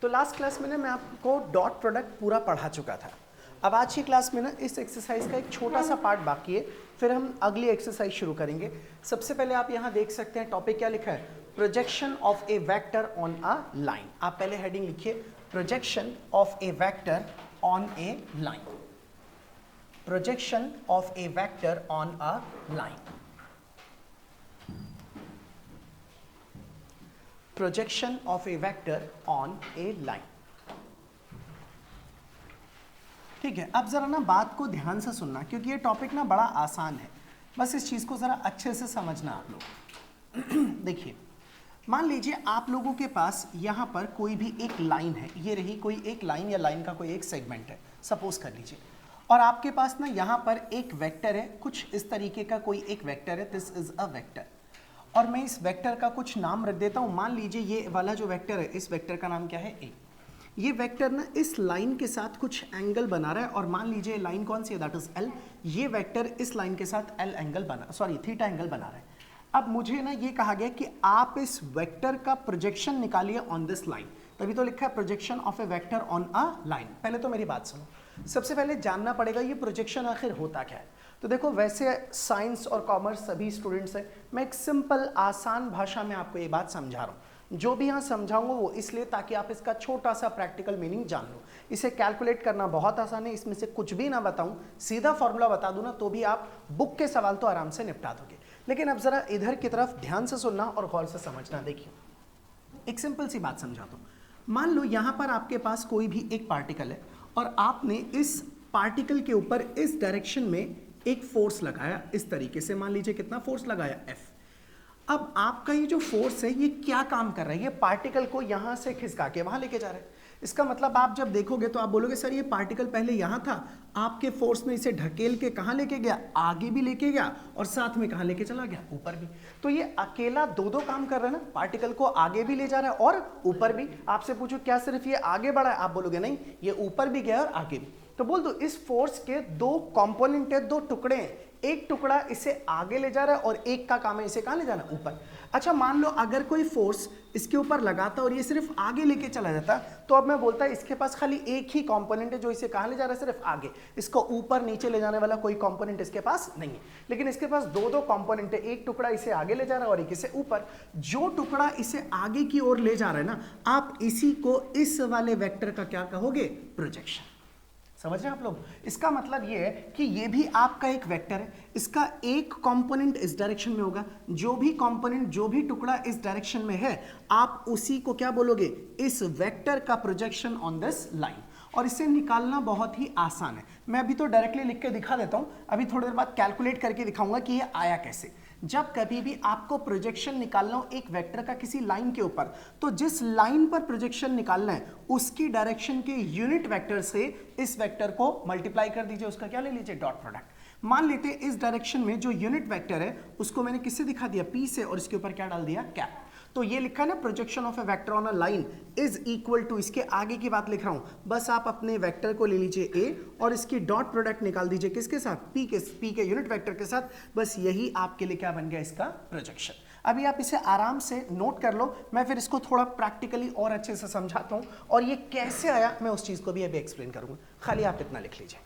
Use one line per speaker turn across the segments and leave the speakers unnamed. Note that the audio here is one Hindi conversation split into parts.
तो लास्ट क्लास में ना मैं आपको डॉट प्रोडक्ट पूरा पढ़ा चुका था। अब आज की क्लास में ना इस एक्सरसाइज का एक छोटा सा पार्ट बाकी है, फिर हम अगली एक्सरसाइज शुरू करेंगे। सबसे पहले आप यहाँ देख सकते हैं टॉपिक क्या लिखा है, projection of A vector on a line. आप पहले हेडिंग लिखिए, projection of A vector on A line, projection of A vector on a line, projection of A vector on A line. ठीक है, अब जरा ना बात को ध्यान से सुनना, क्योंकि ये टॉपिक ना बड़ा आसान है, बस इस चीज को जरा अच्छे से समझना आप लोग। देखिए, मान लीजिए आप लोगों के पास यहाँ पर कोई भी एक लाइन है, ये रही कोई एक लाइन या लाइन का कोई एक सेगमेंट है, सपोज कर लीजिए, और आपके पास ना यहाँ पर एक वेक्टर है, कुछ इस तरीके का कोई एक वेक्टर है, दिस इज अ वेक्टर, और मैं इस वेक्टर का कुछ नाम रख देता हूँ। मान लीजिए ये वाला जो वेक्टर है, इस वेक्टर का नाम क्या है, ए। ये वेक्टर ना इस लाइन के साथ कुछ एंगल बना रहा है, और मान लीजिए लाइन कौन सी है, दैट इज एल। ये वेक्टर इस लाइन के साथ एल एंगल थीटा एंगल बना रहा है। अब मुझे ना ये कहा गया कि आप इस वेक्टर का प्रोजेक्शन निकालिए ऑन दिस लाइन, तभी तो लिखा है projection of A vector on a line. पहले तो मेरी बात सुनो, सबसे पहले जानना पड़ेगा ये प्रोजेक्शन आखिर होता क्या है। तो देखो, वैसे साइंस और कॉमर्स सभी स्टूडेंट्स हैं, मैं एक सिंपल आसान भाषा में आपको ये बात समझा रहा हूँ। जो भी यहाँ समझाऊंगा वो इसलिए ताकि आप इसका छोटा सा प्रैक्टिकल मीनिंग जान लो। इसे कैलकुलेट करना बहुत आसान है, इसमें से कुछ भी ना बताऊं, सीधा फॉर्मूला बता दूं ना, तो भी आप बुक के सवाल तो आराम से निपटा दोगे। लेकिन अब जरा इधर की तरफ ध्यान से सुनना और गौर से समझना। देखिए, एक सिंपल सी बात समझाता हूँ। मान लो यहाँ पर आपके पास कोई भी एक पार्टिकल है, और आपने इस पार्टिकल के ऊपर इस डायरेक्शन में एक फोर्स लगाया, इस तरीके से। मान लीजिए कितना फोर्स लगाया, F। अब आपका ये जो फोर्स है ये क्या काम कर रहा है, ये पार्टिकल को यहां से खिसका के वहां लेके जा रहा है। इसका मतलब आप जब देखोगे तो आप बोलोगे सर ये पार्टिकल पहले यहां था, आपके फोर्स ने इसे ढकेल के कहां लेके गया, आगे भी लेके गया, और साथ में कहां लेके चला गया, ऊपर भी। तो ये अकेला दो काम कर रहा है ना, पार्टिकल को आगे भी ले जा रहा है और ऊपर भी। आपसे पूछो क्या सिर्फ ये आगे बढ़ा है, आप बोलोगे नहीं, ये ऊपर भी गया और आगे भी। तो बोल दो इस फोर्स के दो कंपोनेंट है, दो टुकड़े हैं, एक टुकड़ा इसे आगे ले जा रहा है और एक का काम है इसे कहां ले जाना, ऊपर। अच्छा, मान लो अगर कोई फोर्स इसके ऊपर लगाता और ये सिर्फ आगे लेके चला जाता, तो अब मैं बोलता इसके पास खाली एक ही कंपोनेंट है जो इसे कहां ले जा रहा है, सिर्फ आगे। इसको ऊपर नीचे ले जाने वाला कोई कंपोनेंट इसके पास नहीं है। लेकिन इसके पास दो कंपोनेंट है, एक टुकड़ा इसे आगे ले जा रहा है और एक इसे ऊपर। जो टुकड़ा इसे आगे की ओर ले जा रहा है ना, आप इसी को इस वाले वेक्टर का क्या कहोगे, प्रोजेक्शन। समझ रहे हैं आप लोग? इसका मतलब ये है कि ये भी आपका एक वेक्टर है, इसका एक कंपोनेंट इस डायरेक्शन में होगा, जो भी कंपोनेंट, जो भी टुकड़ा इस डायरेक्शन में है, आप उसी को क्या बोलोगे, इस वेक्टर का प्रोजेक्शन ऑन दिस लाइन। और इसे निकालना बहुत ही आसान है। मैं अभी तो डायरेक्टली लिख के दिखा देता हूं, अभी थोड़ी देर बाद कैलकुलेट करके दिखाऊंगा कि ये आया कैसे। जब कभी भी आपको प्रोजेक्शन निकालना हो एक वेक्टर का किसी लाइन के ऊपर, तो जिस लाइन पर प्रोजेक्शन निकालना है उसकी डायरेक्शन के यूनिट वेक्टर से इस वेक्टर को मल्टीप्लाई कर दीजिए, उसका क्या ले लीजिए, डॉट प्रोडक्ट। मान लेते हैं इस डायरेक्शन में जो यूनिट वेक्टर है उसको मैंने किससे दिखा दिया, P से, और इसके ऊपर क्या डाल दिया, कैप। तो ये लिखा है ना, projection of A vector on a line is equal to, इसके आगे की बात लिख रहा हूं, बस आप अपने वेक्टर को ले लीजिए A और इसकी डॉट प्रोडक्ट निकाल दीजिए किसके साथ, P के यूनिट वेक्टर के साथ। बस यही आपके लिए क्या बन गया, इसका प्रोजेक्शन। अभी आप इसे आराम से नोट कर लो, मैं फिर इसको थोड़ा प्रैक्टिकली और अच्छे से समझाता हूं, और ये कैसे आया मैं उस चीज को भी अभी एक्सप्लेन करूंगा। खाली आप इतना लिख लीजिए।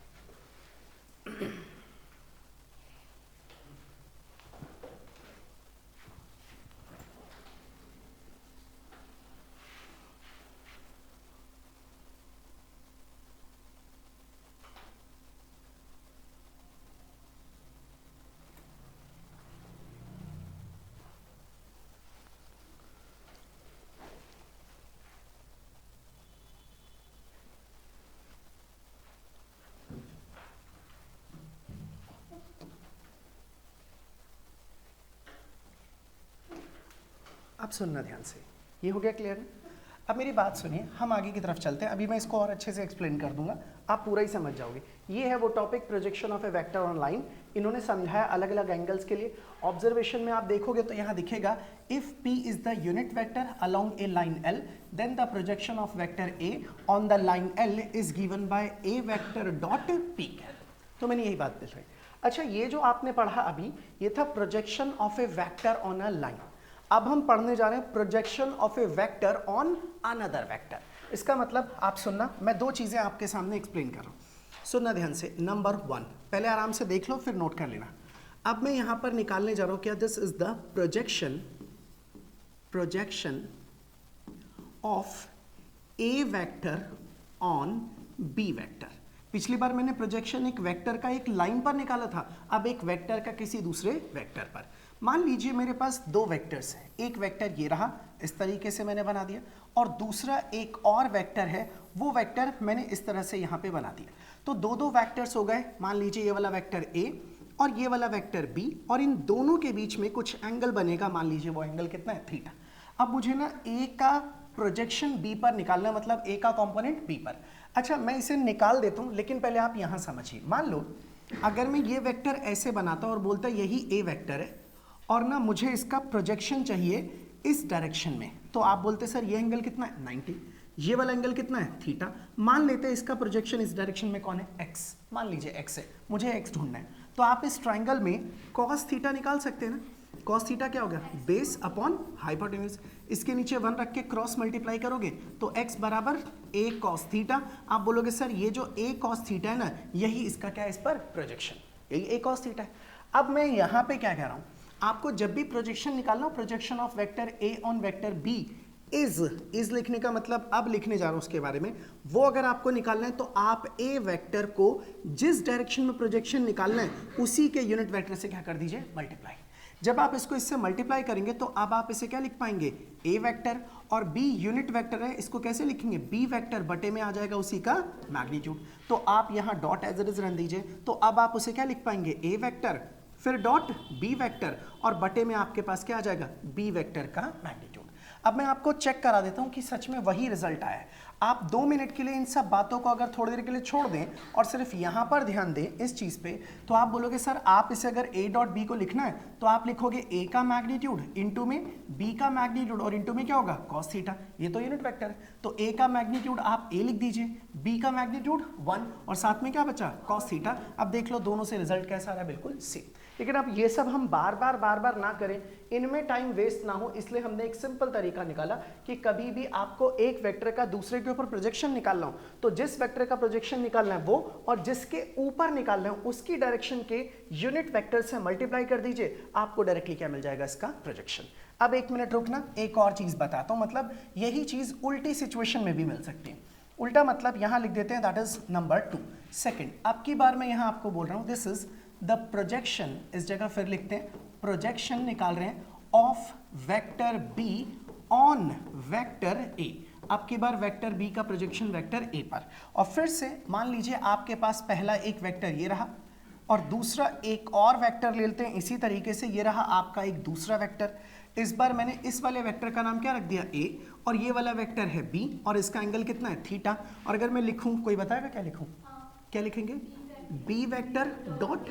अब सुनना ध्यान से, ये हो गया क्लियर ना? अब मेरी बात सुनिए, हम आगे की तरफ चलते हैं। अभी मैं इसको और अच्छे से एक्सप्लेन कर दूंगा, आप पूरा ही समझ जाओगे। ये है वो topic, projection of A vector on line. इन्होंने समझाया अलग अलग एंगल्स के लिए। ऑब्जर्वेशन में आप देखोगे तो यहाँ दिखेगा, if P is the unit vector along a line L, then the projection of vector A on the line L is given by A vector dot P। तो मैंने यही बात बताई। अच्छा, ये जो आपने पढ़ा अभी, ये था projection of A vector on a line. अब हम पढ़ने जा रहे हैं projection of A vector on another vector. इसका मतलब आप सुनना, मैं दो चीज़ें आपके सामने एक्सप्लेन कर रहा हूँ, सुनना ध्यान से। नंबर वन, पहले आराम से देख लो फिर नोट कर लेना। अब मैं यहाँ पर निकालने जा रहा हूँ क्या, this is the projection of A vector on B vector. पिछली बार मैंने प्रोजेक्शन एक वेक्टर का एक लाइन पर निकाला था, अब एक वेक्टर का किसी दूसरे वेक्टर पर। मान लीजिए मेरे पास दो वेक्टर्स हैं, एक वेक्टर ये रहा, इस तरीके से मैंने बना दिया, और दूसरा एक और वेक्टर है, वो वेक्टर मैंने इस तरह से यहाँ पे बना दिया। तो दो दो वेक्टर्स हो गए, मान लीजिए ये वाला वेक्टर ए और ये वाला वेक्टर बी, और इन दोनों के बीच में कुछ एंगल बनेगा, मान लीजिए वो एंगल कितना है, थीटा। अब मुझे ना ए का प्रोजेक्शन बी पर निकालना, मतलब ए का कंपोनेंट बी पर। अच्छा मैं इसे निकाल देता हूँ, लेकिन पहले आप यहाँ समझिए। मान लो अगर मैं ये वेक्टर ऐसे बनाता और बोलता यही ए वेक्टर है और ना मुझे इसका प्रोजेक्शन चाहिए इस डायरेक्शन में, तो आप बोलते सर ये एंगल कितना है, 90, ये वाला एंगल कितना है, थीटा। मान लेते हैं इसका प्रोजेक्शन इस डायरेक्शन में कौन है, एक्स, मान लीजिए एक्स है, मुझे एक्स ढूंढना है। तो आप इस ट्राइंगल में कॉस थीटा निकाल सकते हैं ना। कॉस थीटा क्या होगा, बेस अपॉन हाइपोटेन्यूज, इसके नीचे 1 रख के क्रॉस मल्टीप्लाई करोगे तो x बराबर a कॉस थीटा। आप बोलोगे सर ये जो a कॉस थीटा है ना, यही इसका क्या है, इस पर प्रोजेक्शन, यही a कॉस थीटा है। अब मैं यहाँ पे क्या कह रहा हूँ, आपको जब भी प्रोजेक्शन निकालना हो, projection of vector a on vector b, is लिखने का मतलब अब लिखने जा रहा हूं उसके बारे में, वो अगर आपको निकालना है तो आप ए वेक्टर को जिस डायरेक्शन में प्रोजेक्शन निकालना है उसी के यूनिट वेक्टर से क्या कर दीजिए, मल्टीप्लाई। जब आप इसको इससे मल्टीप्लाई करेंगे तो अब आप इसे क्या लिख पाएंगे, ए वेक्टर, और बी यूनिट वेक्टर है, इसको कैसे लिखेंगे, बी वेक्टर बटे में आ जाएगा उसी का मैग्नीट्यूड। तो आप यहाँ dot as it is run दीजिए, तो अब आप उसे क्या लिख पाएंगे, ए वेक्टर फिर डॉट बी वेक्टर, और बटे में आपके पास क्या आ जाएगा, बी वेक्टर का मैग्नीट्यूड। अब मैं आपको चेक करा देता हूं कि सच में वही रिजल्ट आया है। आप 2 मिनट के लिए इन सब बातों को अगर थोड़ी देर के लिए छोड़ दें और सिर्फ यहां पर ध्यान दें इस चीज पे, तो आप बोलोगे सर आप इसे अगर a डॉट बी को लिखना है तो आप लिखोगे a का मैग्नीट्यूड इंटू में b का मैग्नीट्यूड, और इंटू में क्या होगा, cos थीटा, ये तो यूनिट वेक्टर है। तो a का मैग्नीट्यूड आप a लिख दीजिए, b का मैग्नीट्यूड 1, और साथ में क्या बचा, cos थीटा। अब देख लो दोनों से रिजल्ट कैसा आ रहा है, बिल्कुल सेम। लेकिन अब ये सब हम बार बार ना करें, इनमें टाइम वेस्ट ना हो, इसलिए हमने एक सिंपल तरीका निकाला कि कभी भी आपको एक वेक्टर का दूसरे के ऊपर प्रोजेक्शन निकालना हो तो जिस वेक्टर का प्रोजेक्शन निकालना है वो, और जिसके ऊपर निकालना है उसकी डायरेक्शन के यूनिट वेक्टर से मल्टीप्लाई कर दीजिए, आपको डायरेक्टली क्या मिल जाएगा, इसका प्रोजेक्शन। अब एक मिनट रुकना, एक और चीज बताता हूं, मतलब यही चीज उल्टी सिचुएशन में भी मिल सकती है। उल्टा मतलब यहां लिख देते हैं, दैट इज नंबर 2। सेकेंड, अब की बार मैं यहां आपको बोल रहा हूं दिस इज द प्रोजेक्शन, इस जगह फिर लिखते हैं, प्रोजेक्शन निकाल रहे हैं of vector be on vector A. अब की बार वेक्टर बी का प्रोजेक्शन वेक्टर ए पर, और फिर से मान लीजिए आपके पास पहला एक वेक्टर ये रहा और दूसरा एक और वेक्टर ले लेते हैं इसी तरीके से, ये रहा आपका एक दूसरा वेक्टर। इस बार मैंने इस वाले वेक्टर का नाम क्या रख दिया, ए, और ये वाला वेक्टर है बी, और इसका एंगल कितना है, थीटा। और अगर मैं लिखूं, कोई बताएगा क्या लिखूं, क्या लिखेंगे, B vector dot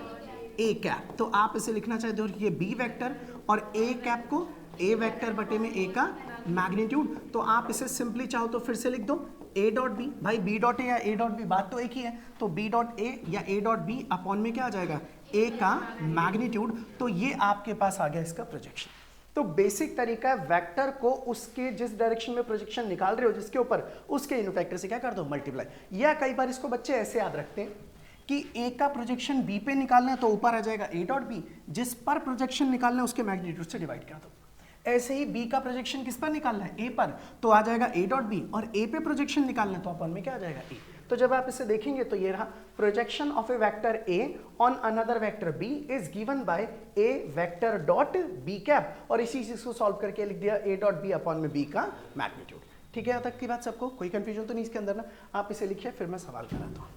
A cap. तो आप इसे लिखना चाहते हो ये बी वेक्टर और ए कैप को ए वेक्टर बटे में ए का मैग्नीट्यूड। तो आप इसे सिंपली चाहो तो फिर से लिख दो ए डॉट बी, भाई बी डॉट ए या ए डॉट बी बात तो एक ही है, तो बी डॉट ए या ए डॉट बी अपॉन में क्या आ जाएगा, ए का मैग्नीट्यूड। तो ये आपके पास आ गया इसका प्रोजेक्शन। तो बेसिक तरीका है, वेक्टर को उसके जिस डायरेक्शन में प्रोजेक्शन निकाल रहे हो जिसके ऊपर, उसके यूनिट वेक्टर से क्या कर दो, मल्टीप्लाई। या कई बार इसको बच्चे ऐसे याद रखते हैं कि ए का प्रोजेक्शन बी पे निकालना है तो ऊपर आ जाएगा ए डॉट बी, जिस पर प्रोजेक्शन निकालना है उसके मैग्नीट्यूड से डिवाइड कर दो। ऐसे ही बी का प्रोजेक्शन किस पर निकालना है, ए पर, तो आ जाएगा ए डॉट बी, और ए पे प्रोजेक्शन निकालना है तो अपन में क्या आ जाएगा, ए। तो जब आप इसे देखेंगे तो ये रहा, projection of A vector A on another vector B is given by A vector dot B cap, और इसी चीज को सॉल्व करके लिख दिया ए डॉट बी अपॉन में बी का मैग्नीट्यूड। ठीक है, यहाँ तक की बात सबको, कोई कंफ्यूजन तो नहीं इसके अंदर ना। आप इसे लिखिए फिर मैं सवाल कराता हूँ।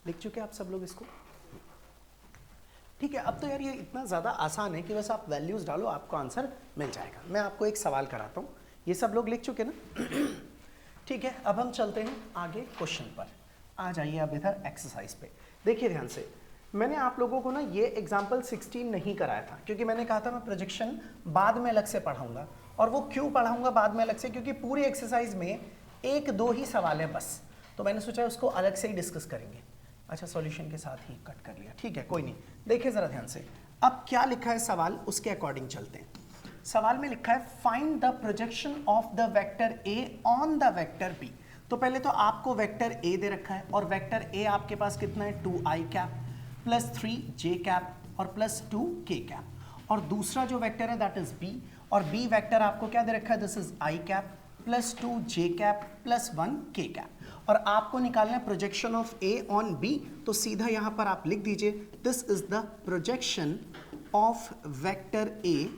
लिख चुके आप सब लोग इसको? ठीक है, अब तो यार ये इतना ज़्यादा आसान है कि बस आप वैल्यूज़ डालो, आपको आंसर मिल जाएगा। मैं आपको एक सवाल कराता हूँ, ये सब लोग लिख चुके ना? ठीक है, अब हम चलते हैं आगे क्वेश्चन पर। आ जाइए अब इधर एक्सरसाइज पे। देखिए ध्यान से, मैंने आप लोगों को ना ये एग्जाम्पल 16 नहीं कराया था, क्योंकि मैंने कहा था मैं प्रोजेक्शन बाद में अलग से पढ़ाऊंगा। और वो क्यों पढ़ाऊंगा बाद में अलग से? क्योंकि पूरी एक्सरसाइज में एक दो ही सवाल है बस, तो मैंने सोचा उसको अलग से ही डिस्कस करेंगे। अच्छा, सॉल्यूशन के साथ ही कट कर लिया, ठीक है कोई नहीं। देखिए ज़रा ध्यान से, अब क्या लिखा है सवाल, उसके अकॉर्डिंग चलते हैं। सवाल में लिखा है find the projection of the vector A on the vector B. तो पहले तो आपको वेक्टर ए दे रखा है, और वेक्टर ए आपके पास कितना है, 2i cap plus 3j cap और प्लस 2k कैप। और दूसरा जो वेक्टर है दैट इज बी, और बी वेक्टर आपको क्या दे रखा है, this is i cap plus 2j cap plus 1k cap. और आपको निकालना है projection of A on B, तो सीधा यहाँ पर आप लिख दीजिए this is the projection of vector A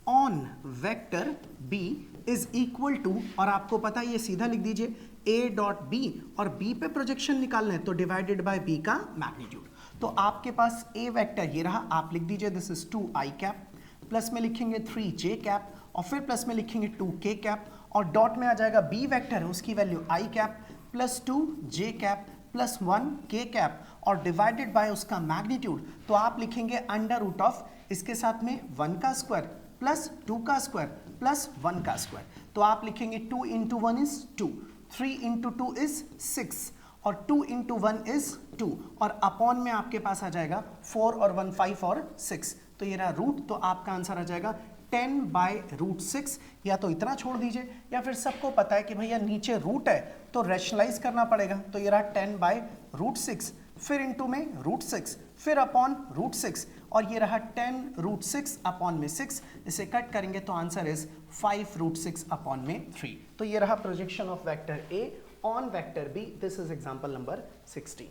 on vector B is equal to, और आपको पता है ये सीधा लिख दीजिए a डॉट बी, और b पे प्रोजेक्शन निकालना है तो डिवाइडेड बाय b का मैग्नीट्यूड। तो आपके पास a वेक्टर ये रहा, आप लिख दीजिए this is 2i cap, plus में लिखेंगे 3j कैप, और फिर प्लस में लिखेंगे 2k कैप, और डॉट में आ जाएगा b वेक्टर है उसकी value i cap plus 2j cap plus 1k cap, और डिवाइडेड बाय उसका मैग्नीट्यूड। तो आप लिखेंगे अंडर रूट ऑफ, इसके साथ में 1 का स्क्वायर प्लस 2 का स्क्वायर प्लस 1 का स्क्वायर। तो आप लिखेंगे 2 इंटू 1 इज 2, 3 इंटू 2 इज 6, और 2 इंटू 1 इज 2, और अपॉन में आपके पास आ जाएगा 4 और 1 5 और 6, तो ये रहा रूट। तो आपका आंसर आ जाएगा 10 बाय रूट 6। या तो इतना छोड़ दीजिए, या फिर सबको पता है कि भैया नीचे रूट है तो रैशनलाइज करना पड़ेगा, तो ये रहा 10 बाय रूट 6, फिर इंटू में रूट 6, फिर अपॉन रूट 6, और ये रहा 10 रूट 6 अपॉन में 6। इसे कट करेंगे तो आंसर इज 5 रूट 6 अपॉन में 3। तो ये रहा projection of vector A on vector B. This is example number 16।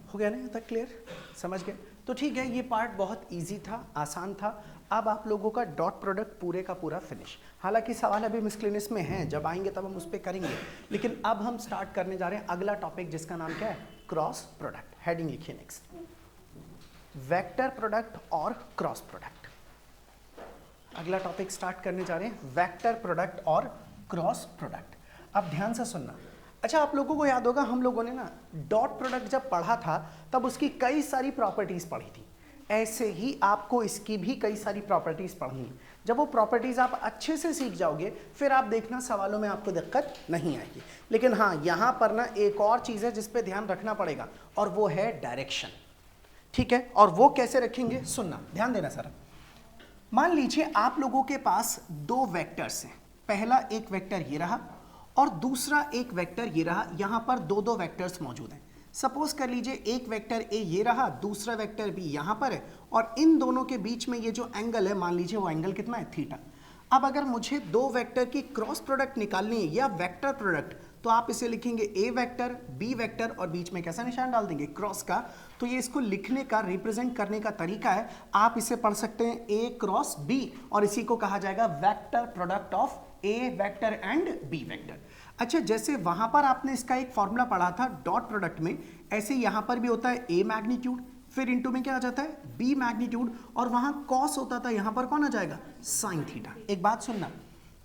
हो गया ना यहाँ तक क्लियर, समझ गए? तो ठीक है, ये पार्ट बहुत इजी था, आसान था। अब आप लोगों का डॉट प्रोडक्ट पूरे का पूरा फिनिश। हालांकि सवाल अभी मिसक्लेनियस में हैं, जब आएंगे तब हम उस पर करेंगे, लेकिन अब हम स्टार्ट करने जा रहे हैं अगला टॉपिक जिसका नाम क्या है, क्रॉस प्रोडक्ट। हेडिंग लिखिए नेक्स्ट, वेक्टर प्रोडक्ट और क्रॉस प्रोडक्ट। अगला टॉपिक स्टार्ट करने जा रहे हैं वेक्टर प्रोडक्ट और क्रॉस प्रोडक्ट। अब ध्यान से सुनना। अच्छा, आप लोगों को याद होगा हम लोगों ने ना डॉट प्रोडक्ट जब पढ़ा था तब उसकी कई सारी प्रॉपर्टीज पढ़ी थी। ऐसे ही आपको इसकी भी कई सारी प्रॉपर्टीज पढ़नी है। जब वो प्रॉपर्टीज आप अच्छे से सीख जाओगे फिर आप देखना सवालों में आपको दिक्कत नहीं आएगी। लेकिन हाँ, यहाँ पर ना एक और चीज़ है जिस पे ध्यान रखना पड़ेगा, और वो है डायरेक्शन। ठीक है, और वो कैसे रखेंगे, सुनना, ध्यान देना सर। मान लीजिए आप लोगों के पास दो वेक्टर्स हैं, पहला एक वेक्टर ये रहा और दूसरा एक वेक्टर ये रहा। यहाँ पर दो दो वेक्टर्स मौजूद हैं। सपोज कर लीजिए एक वेक्टर ए ये रहा, दूसरा वेक्टर बी यहाँ पर है, और इन दोनों के बीच में ये जो एंगल है मान लीजिए वो एंगल कितना है, थीटा। अब अगर मुझे दो वेक्टर की क्रॉस प्रोडक्ट निकालनी है या वेक्टर प्रोडक्ट, तो आप इसे लिखेंगे ए वेक्टर, बी वेक्टर और बीच में कैसा निशान डाल देंगे, क्रॉस का। तो ये इसको लिखने का, रिप्रेजेंट करने का तरीका है। आप इसे पढ़ सकते हैं ए क्रॉस बी, और इसी को कहा जाएगा vector product of A vector and B vector. अच्छा, जैसे वहां पर आपने इसका एक फॉर्मूला पढ़ा था डॉट प्रोडक्ट में, ऐसे यहां पर भी होता है ए मैग्नीट्यूड, फिर इनटू में क्या आ जाता है, बी मैग्नीट्यूड, और वहां कॉस होता था, यहां पर कौन आ जाएगा, साइन थीटा। एक बात सुनना,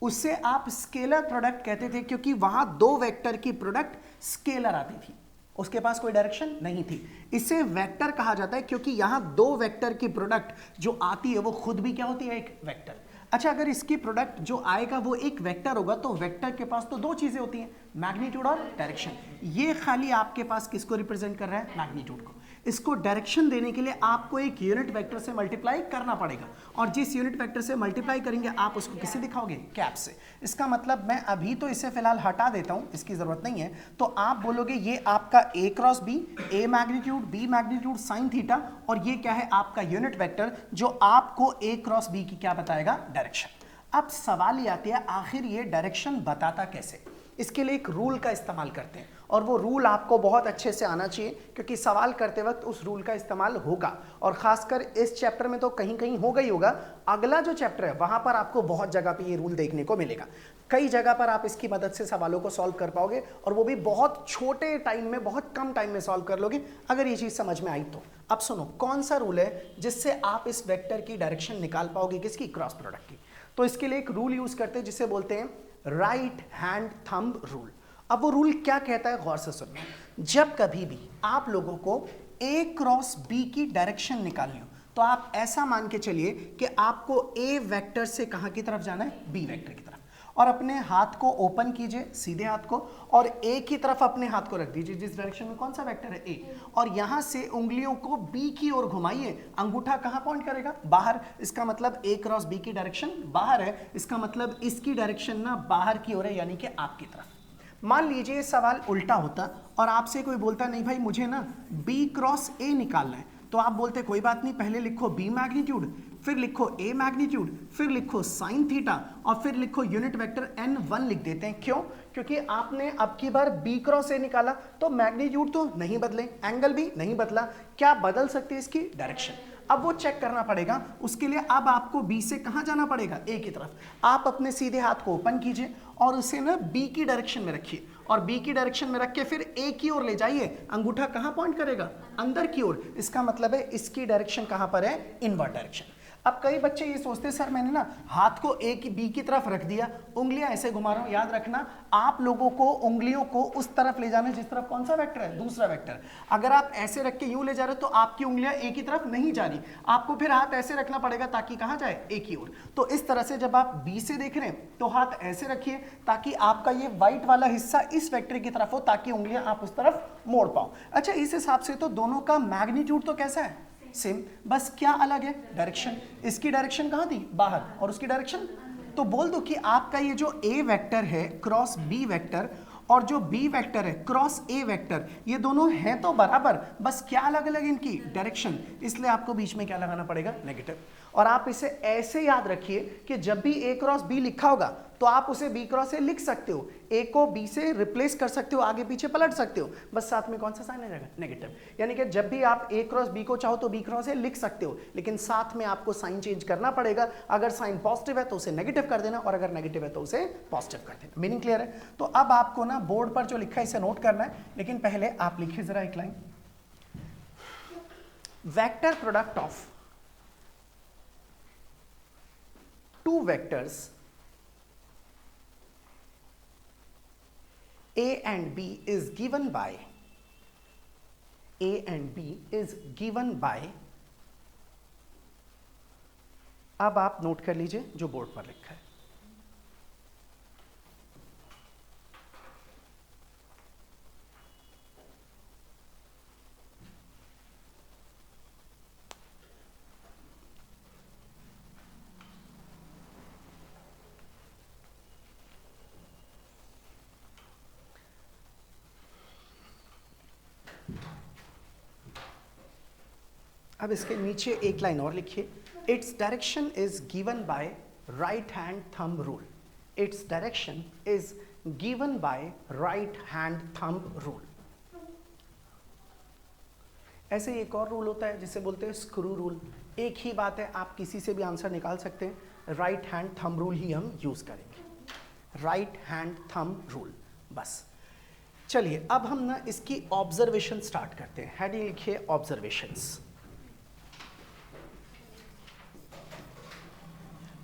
उससे आप स्केलर प्रोडक्ट कहते थे क्योंकि वहां दो वेक्टर की प्रोडक्ट स्केलर आती थी, उसके पास कोई डायरेक्शन नहीं थी। इसे वेक्टर कहा जाता है क्योंकि यहां दो वेक्टर की प्रोडक्ट जो आती है वो खुद भी क्या होती है, एक वेक्टर। अच्छा, अगर इसकी प्रोडक्ट जो आएगा वो एक वेक्टर होगा, तो वेक्टर के पास तो दो चीजें होती हैं, मैग्नीट्यूड और डायरेक्शन। ये खाली आपके पास किसको रिप्रेजेंट कर रहा है, मैग्नीट्यूड को। इसको डायरेक्शन देने के लिए आपको एक यूनिट वेक्टर से मल्टीप्लाई करना पड़ेगा, और जिस यूनिट वेक्टर से मल्टीप्लाई करेंगे आप उसको किससे दिखाओगे, कैप से। इसका मतलब मैं अभी तो इसे फिलहाल हटा देता हूं, इसकी जरूरत नहीं है। तो आप बोलोगे ये आपका A cross B, A magnitude B magnitude sine theta, और ये क्या है, आपका यूनिट वेक्टर जो आपको ए क्रॉस बी की क्या बताएगा, डायरेक्शन। अब सवाल ये आती है, आखिर ये डायरेक्शन बताता कैसे। इसके लिए एक रूल का इस्तेमाल करते हैं, और वो रूल आपको बहुत अच्छे से आना चाहिए क्योंकि सवाल करते वक्त उस रूल का इस्तेमाल होगा, और खासकर इस चैप्टर में तो कहीं कहीं होगा ही होगा। अगला जो चैप्टर है वहां पर आपको बहुत जगह पे ये रूल देखने को मिलेगा, कई जगह पर आप इसकी मदद से सवालों को सॉल्व कर पाओगे, और वो भी बहुत छोटे टाइम में, बहुत कम टाइम में सॉल्व कर लोगे अगर ये चीज समझ में आई तो। अब सुनो, कौन सा रूल है जिससे आप इस वेक्टर की डायरेक्शन निकाल पाओगे, किसकी, क्रॉस प्रोडक्ट की। तो इसके लिए एक रूल यूज करते हैं जिसे बोलते हैं राइट हैंड थंब रूल। अब वो रूल क्या कहता है, गौर से सुनना। जब कभी भी आप लोगों को ए क्रॉस बी की डायरेक्शन निकालनी हो, तो आप ऐसा मान के चलिए कि आपको ए वेक्टर से कहां की तरफ जाना है, बी वेक्टर की तरफ, और अपने हाथ को ओपन कीजिए, सीधे हाथ को, और ए की तरफ अपने हाथ को रख दीजिए जिस डायरेक्शन में कौन सा वेक्टर है, ए, और यहां से उंगलियों को बी की ओर घुमाइए। अंगूठा कहां पॉइंट करेगा, बाहर। इसका मतलब ए क्रॉस बी की डायरेक्शन बाहर है, इसका मतलब इसकी डायरेक्शन ना बाहर की ओर है, यानी कि आपकी तरफ। मान लीजिए सवाल उल्टा होता और आपसे कोई बोलता नहीं भाई मुझे ना बी क्रॉस ए निकालना है, तो आप बोलते कोई बात नहीं, पहले लिखो बी मैग्नीट्यूड, फिर लिखो ए मैग्नीट्यूड, फिर लिखो साइन थीटा, और फिर लिखो यूनिट वेक्टर n1 लिख देते हैं। क्यों? क्योंकि आपने अब की बार बी क्रॉस ए निकाला तो मैग्नीट्यूड तो नहीं बदले, एंगल भी नहीं बदला, क्या बदल सकती है इसकी डायरेक्शन। अब वो चेक करना पड़ेगा, उसके लिए अब आपको बी से कहां जाना पड़ेगा, ए की तरफ। आप अपने सीधे हाथ को ओपन कीजिए और उसे ना बी की डायरेक्शन में रखिए, और बी की डायरेक्शन में रख के फिर ए की ओर ले जाइए। अंगूठा कहां पॉइंट करेगा, अंदर की ओर। इसका मतलब है इसकी डायरेक्शन कहां पर है, इनवर्ट डायरेक्शन। अब कई बच्चे ये सोचते हैं सर मैंने ना हाथ को ए की बी की तरफ रख दिया, उंगलियां ऐसे घुमा रहा हूं। याद रखना, आप लोगों को उंगलियों को उस तरफ ले जाना है जिस तरफ कौन सा वेक्टर है, दूसरा वेक्टर। अगर आप ऐसे रख के यूं ले जा रहे हो तो आपकी उंगलियां ए की तरफ नहीं जा रही, आपको फिर हाथ ऐसे रखना पड़ेगा ताकि कहां जाए, ए की ओर। तो इस तरह से जब आप बी से देख रहे हैं तो हाथ ऐसे रखिए ताकि आपका ये व्हाइट वाला हिस्सा इस वेक्टर की तरफ हो, ताकि उंगलियां आप उस तरफ मोड़ पाओ। अच्छा, इस हिसाब से तो दोनों का मैग्नीट्यूड तो कैसा है, सेम, बस क्या अलग है, डायरेक्शन। इसकी डायरेक्शन कहां थी, बाहर, और उसकी डायरेक्शन। तो बोल दो कि आपका ये जो ए वेक्टर है क्रॉस बी वेक्टर, और जो बी वेक्टर है क्रॉस ए वेक्टर, ये दोनों हैं तो बराबर, बस क्या अलग अलग इनकी डायरेक्शन। इसलिए आपको बीच में क्या लगाना पड़ेगा, नेगेटिव। और आप इसे ऐसे याद रखिए कि जब भी ए क्रॉस बी लिखा होगा तो आप उसे बी क्रॉस ए लिख सकते हो, ए को बी से रिप्लेस कर सकते हो, आगे पीछे पलट सकते हो, बस साथ में कौन सा साइन आ जाएगा, नेगेटिव। यानी कि जब भी आप ए क्रॉस बी को चाहो तो बी क्रॉस ए लिख सकते हो, लेकिन साथ में आपको साइन चेंज करना पड़ेगा। अगर साइन पॉजिटिव है तो उसे नेगेटिव कर देना, और अगर नेगेटिव है तो उसे पॉजिटिव कर देना। मीनिंग क्लियर है? तो अब आपको ना बोर्ड पर जो लिखा है इसे नोट करना है, लेकिन पहले आप लिखिए जरा एक line, vector product of two vectors A and B is given by अब आप नोट कर लीजिए जो बोर्ड पर लिखा है। अब इसके नीचे एक लाइन और लिखिए, its direction is given bye right hand thumb rule. Its direction is given bye right hand thumb rule. ऐसे एक और रूल होता है जिसे बोलते हैं स्क्रू रूल। एक ही बात है, आप किसी से भी आंसर निकाल सकते हैं। राइट हैंड थंब रूल ही हम यूज करेंगे, राइट हैंड थंब रूल। बस चलिए अब हम ना इसकी ऑब्जर्वेशन स्टार्ट करते हैं। हेडिंग लिखिए ऑब्जर्वेशंस।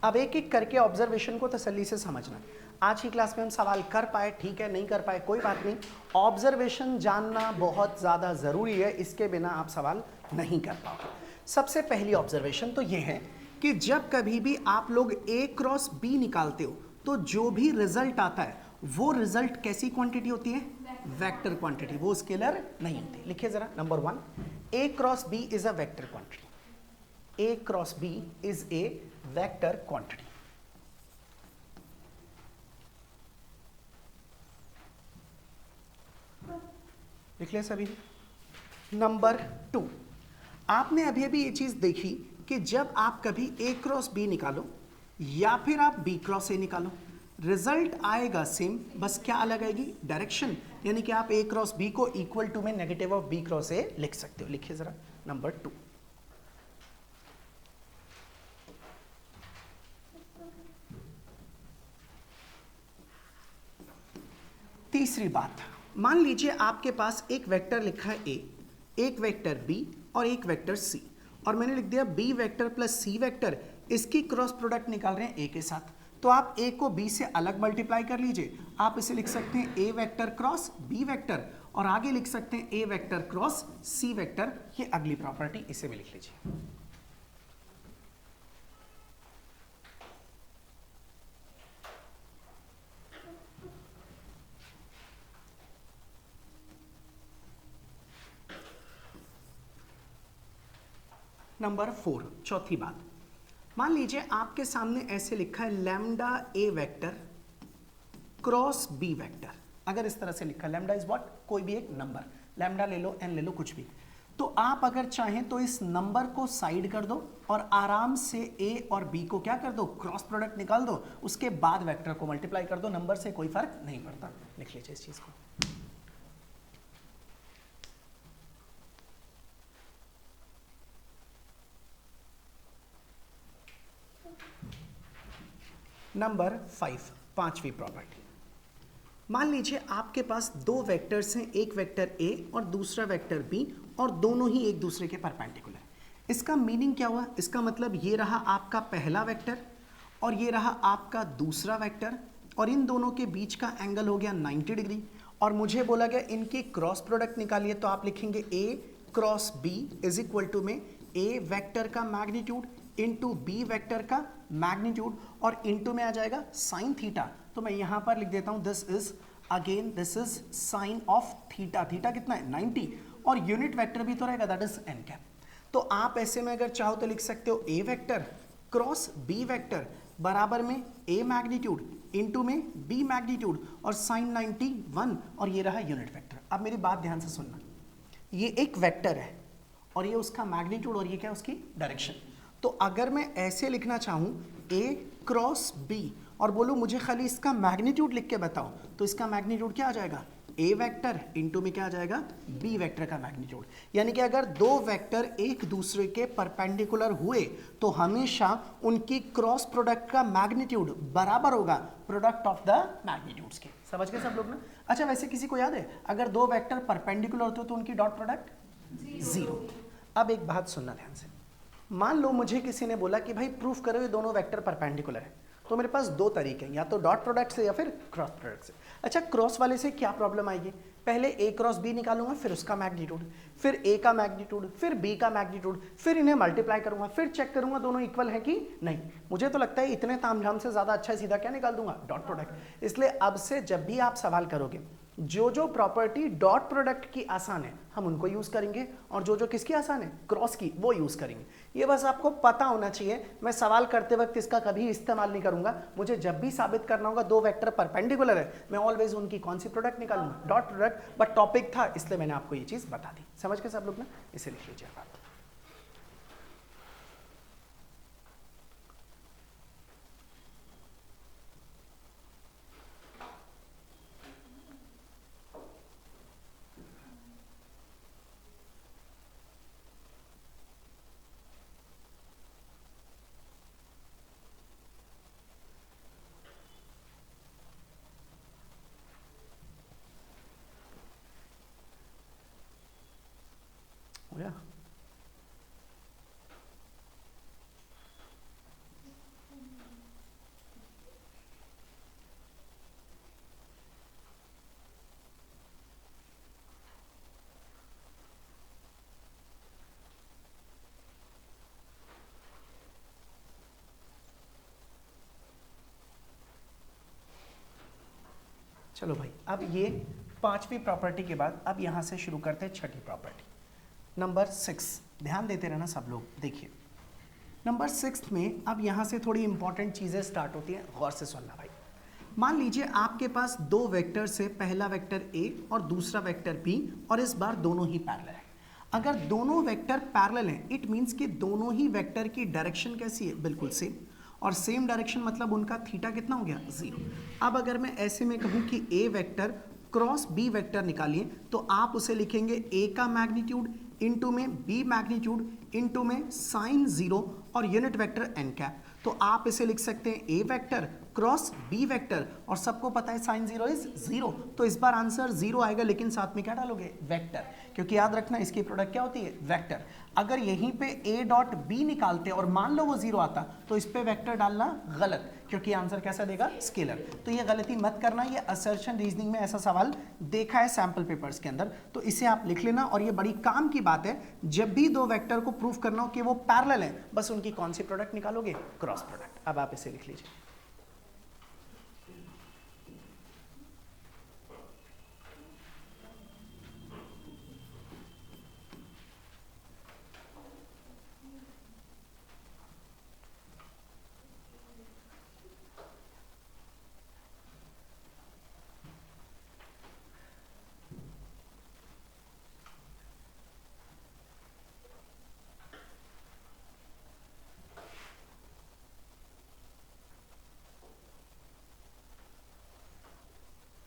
अब एक एक करके ऑब्जर्वेशन को तसल्ली से समझना। आज की क्लास में हम सवाल कर पाए ठीक है, नहीं कर पाए कोई बात नहीं। ऑब्जर्वेशन जानना बहुत ज़्यादा ज़रूरी है, इसके बिना आप सवाल नहीं कर पाओगे। सबसे पहली ऑब्जर्वेशन तो ये है कि जब कभी भी आप लोग A क्रॉस B निकालते हो तो जो भी रिजल्ट आता है वो रिजल्ट कैसी क्वांटिटी होती है? वेक्टर क्वांटिटी, वो स्केलर नहीं होती। लिखिए जरा number 1, A cross B is a vector quantity. A cross B is a vector quantity. लिख लिया सभी? नंबर 2, आपने अभी अभी ये चीज देखी कि जब आप कभी A क्रॉस B निकालो या फिर आप B क्रॉस A निकालो, रिजल्ट आएगा सेम, बस क्या अलग आएगी? डायरेक्शन। यानी कि आप A क्रॉस B को इक्वल टू में negative of B cross A लिख सकते हो। लिखिए जरा नंबर 2। तीसरी बात, मान लीजिए आपके पास एक वेक्टर लिखा है A, एक वेक्टर B और एक वेक्टर C, और मैंने लिख दिया B vector plus C vector, इसकी क्रॉस प्रोडक्ट निकाल रहे हैं A के साथ। तो आप A को B से अलग मल्टीप्लाई कर लीजिए। आप इसे लिख सकते हैं A vector cross B vector, और आगे लिख सकते हैं A vector cross C vector. ये अगली प्रॉपर्टी, इसे भी लिख लीजिए। नंबर 4, चौथी बात, मान लीजिए आपके सामने ऐसे लिखा है lambda A vector cross B vector. अगर इस तरह से लिखा है, लैम्डा इज व्हाट? कोई भी एक नंबर, लैम्डा ले लो, n ले लो, कुछ भी। तो आप अगर चाहें तो इस नंबर को साइड कर दो और आराम से A और B को क्या कर दो? क्रॉस प्रोडक्ट निकाल दो, उसके बाद वेक्टर को मल्टीप्लाई कर दो। नंबर से कोई फर्क नहीं पड़ता। लिख लीजिए इस चीज को। नंबर 5, पांचवी प्रॉपर्टी, मान लीजिए आपके पास दो वेक्टर्स हैं, एक वेक्टर A और दूसरा वेक्टर B, और दोनों ही एक दूसरे के परपेंडिकुलर। इसका मीनिंग क्या हुआ? इसका मतलब ये रहा आपका पहला वेक्टर और ये रहा आपका दूसरा वेक्टर, और इन दोनों के बीच का एंगल हो गया 90 डिग्री, और मुझे बोला गया इनकी क्रॉस प्रोडक्ट निकालिए। तो आप लिखेंगे A cross B is equal to में A वेक्टर का मैग्नीट्यूड इंटू B वेक्टर का मैग्नीट्यूड, और इंटू में आ जाएगा साइन थीटा। तो मैं यहां पर लिख देता हूं this is sine of theta. Theta कितना है? 90, और यूनिट वेक्टर भी तो रहेगा, दैट इज n कैप। तो आप ऐसे में अगर चाहो तो लिख सकते हो A vector cross B vector बराबर में A मैग्नीट्यूड इंटू में B मैग्नीट्यूड और साइन 91, और ये रहा यूनिट वेक्टर। अब मेरी बात ध्यान से सुनना, ये एक वेक्टर है और ये उसका मैग्नीट्यूड, और ये क्या है? उसकी डायरेक्शन। तो अगर मैं ऐसे लिखना चाहूं A क्रॉस B और बोलूं मुझे खाली इसका मैग्नीट्यूड लिख के बताओ, तो इसका मैग्नीट्यूड क्या आ जाएगा? A वेक्टर इंटू में क्या आ जाएगा? B वेक्टर का मैग्नीट्यूड। यानी कि अगर दो वेक्टर एक दूसरे के परपेंडिकुलर हुए तो हमेशा उनकी क्रॉस प्रोडक्ट का मैग्नीट्यूड बराबर होगा प्रोडक्ट ऑफ द मैग्नीट्यूड्स के। समझ गए सब लोग ना? अच्छा, वैसे किसी को याद है अगर दो वेक्टर परपेंडिकुलर होते हो तो उनकी डॉट प्रोडक्ट 0। अब एक बात सुनना ध्यान से, मान लो मुझे किसी ने बोला कि भाई प्रूफ करो ये दोनों वेक्टर परपेंडिकुलर है, तो मेरे पास दो तरीके हैं, या तो डॉट प्रोडक्ट से या फिर क्रॉस प्रोडक्ट से। अच्छा, क्रॉस वाले से क्या प्रॉब्लम आएगी? पहले A क्रॉस B निकालूंगा, फिर उसका मैग्नीट्यूड, फिर A का मैग्नीट्यूड, फिर B का मैग्नीट्यूड, फिर इन्हें मल्टीप्लाई करूंगा, फिर चेक करूंगा दोनों इक्वल है कि नहीं। मुझे तो लगता है इतने तामझाम से ज्यादा अच्छा सीधा क्या निकाल दूंगा? Dot product. इसलिए अब से जब भी आप सवाल करोगे, जो जो प्रॉपर्टी डॉट प्रोडक्ट की आसान है हम उनको यूज करेंगे, और जो जो किसकी आसान है? क्रॉस की, वो यूज करेंगे। ये बस आपको पता होना चाहिए। मैं सवाल करते वक्त इसका कभी इस्तेमाल नहीं करूंगा। मुझे जब भी साबित करना होगा दो वेक्टर परपेंडिकुलर है, मैं ऑलवेज उनकी कौन सी प्रोडक्ट निकालूंगा? Dot product. बट टॉपिक था इसलिए मैंने आपको ये चीज बता दी। समझ के सब लोग ना? इसे लिख लीजिए आप। गया। चलो भाई, अब ये पांचवी प्रॉपर्टी के बाद अब यहां से शुरू करते हैं छठी प्रॉपर्टी, नंबर 6। ध्यान देते रहना सब लोग। देखिए नंबर 6 में अब यहां से थोड़ी इंपॉर्टेंट चीजें स्टार्ट होती हैं, गौर से सुनना भाई। मान लीजिए आपके पास दो वेक्टर से, पहला वेक्टर ए और दूसरा वेक्टर बी, और इस बार दोनों ही पैरेलल है। अगर दोनों वेक्टर पैरेलल हैं, इट मीन्स कि दोनों ही वेक्टर की डायरेक्शन कैसी है, बिल्कुल सेम, और सेम डायरेक्शन मतलब उनका थीटा कितना हो गया, 0। अब अगर मैं ऐसे में कहूं कि ए वेक्टर क्रॉस बी वेक्टर निकालिए, तो आप उसे लिखेंगे ए का मैग्नीट्यूड इनटू में बी मैग्नीट्यूड इनटू में साइन 0 और यूनिट वेक्टर एन कैप। तो आप इसे लिख सकते हैं ए वेक्टर क्रॉस बी वेक्टर, और सबको पता है साइन 0 इज 0, तो इस बार आंसर 0 आएगा, लेकिन साथ में क्या डालोगे, वेक्टर, क्योंकि याद रखना इसकी प्रोडक्ट क्या होती है, वेक्टर। अगर यहीं पे ए डॉट बी निकालते और मान लो वो 0 आता, तो इस पे वेक्टर डालना गलत, क्योंकि आंसर कैसा देगा, स्केलर। तो ये गलती मत करना, ये असर्शन रीजनिंग में ऐसा सवाल देखा है सैंपल पेपर्स के अंदर, तो इसे आप लिख लेना। और ये बड़ी काम की बात है, जब भी दो वेक्टर को प्रूफ करना हो कि वो पैरेलल है, बस उनकी कौन सी प्रोडक्ट निकालोगे, क्रॉस प्रोडक्ट। अब आप इसे लिख लीजिए।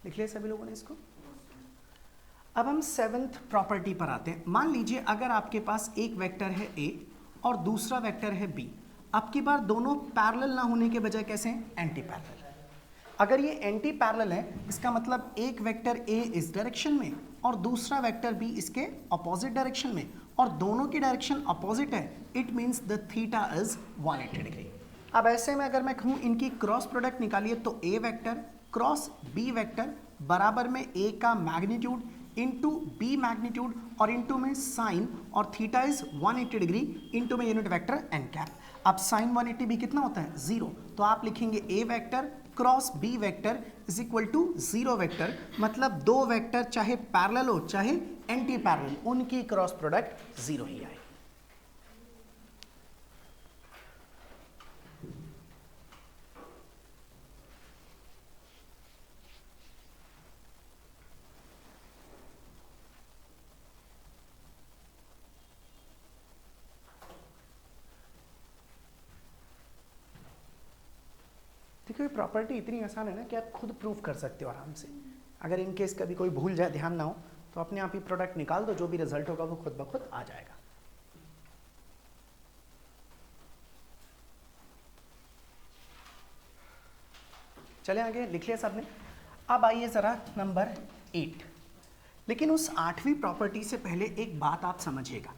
लिख लिया सभी लोगों ने इसको। अब हम 7th प्रॉपर्टी पर आते हैं। मान लीजिए अगर आपके पास एक वेक्टर है ए और दूसरा वेक्टर है बी, अब की बार दोनों पैरेलल ना होने के बजाय कैसे हैं, एंटी पैरेलल। अगर ये एंटी पैरेलल है, इसका मतलब एक वेक्टर ए इस डायरेक्शन में और दूसरा वेक्टर बी इसके अपोजिट डायरेक्शन में, और दोनों की डायरेक्शन अपोजिट है, it means the theta is 180 degree. अब ऐसे में अगर मैं कहूँ इनकी क्रॉस प्रोडक्ट निकालिए, तो A vector cross B vector बराबर में ए का मैग्नीट्यूड इंटू बी मैग्नीट्यूड और इंटू में साइन, और थीटा इज 180 डिग्री इंटू में यूनिट वेक्टर एन कैप। अब साइन 180 भी कितना होता है, 0, तो आप लिखेंगे A vector cross B vector is equal to 0 vector, मतलब दो वेक्टर चाहे पैरेलल हो चाहे एंटी पैरेलल, उनकी क्रॉस प्रोडक्ट 0 ही आए। देखिए प्रॉपर्टी इतनी आसान है ना कि आप खुद प्रूफ कर सकते हो आराम से। अगर इन केस कभी कोई भूल जाए, ध्यान ना हो, तो अपने आप ही प्रोडक्ट निकाल दो, जो भी रिजल्ट होगा वो खुद ब खुद आ जाएगा। चले आगे, लिख लिया सबने। अब आइए जरा नंबर 8। लेकिन उस 8वीं प्रॉपर्टी से पहले एक बात आप समझिएगा,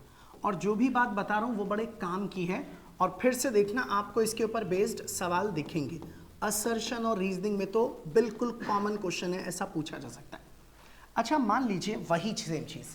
और जो भी बात बता रहा हूं वो बड़े काम की है, और फिर से देखना आपको इसके ऊपर बेस्ड सवाल दिखेंगे। असर्शन और रीजनिंग में तो बिल्कुल कॉमन क्वेश्चन है, ऐसा पूछा जा सकता है। अच्छा मान लीजिए वही सेम चीज़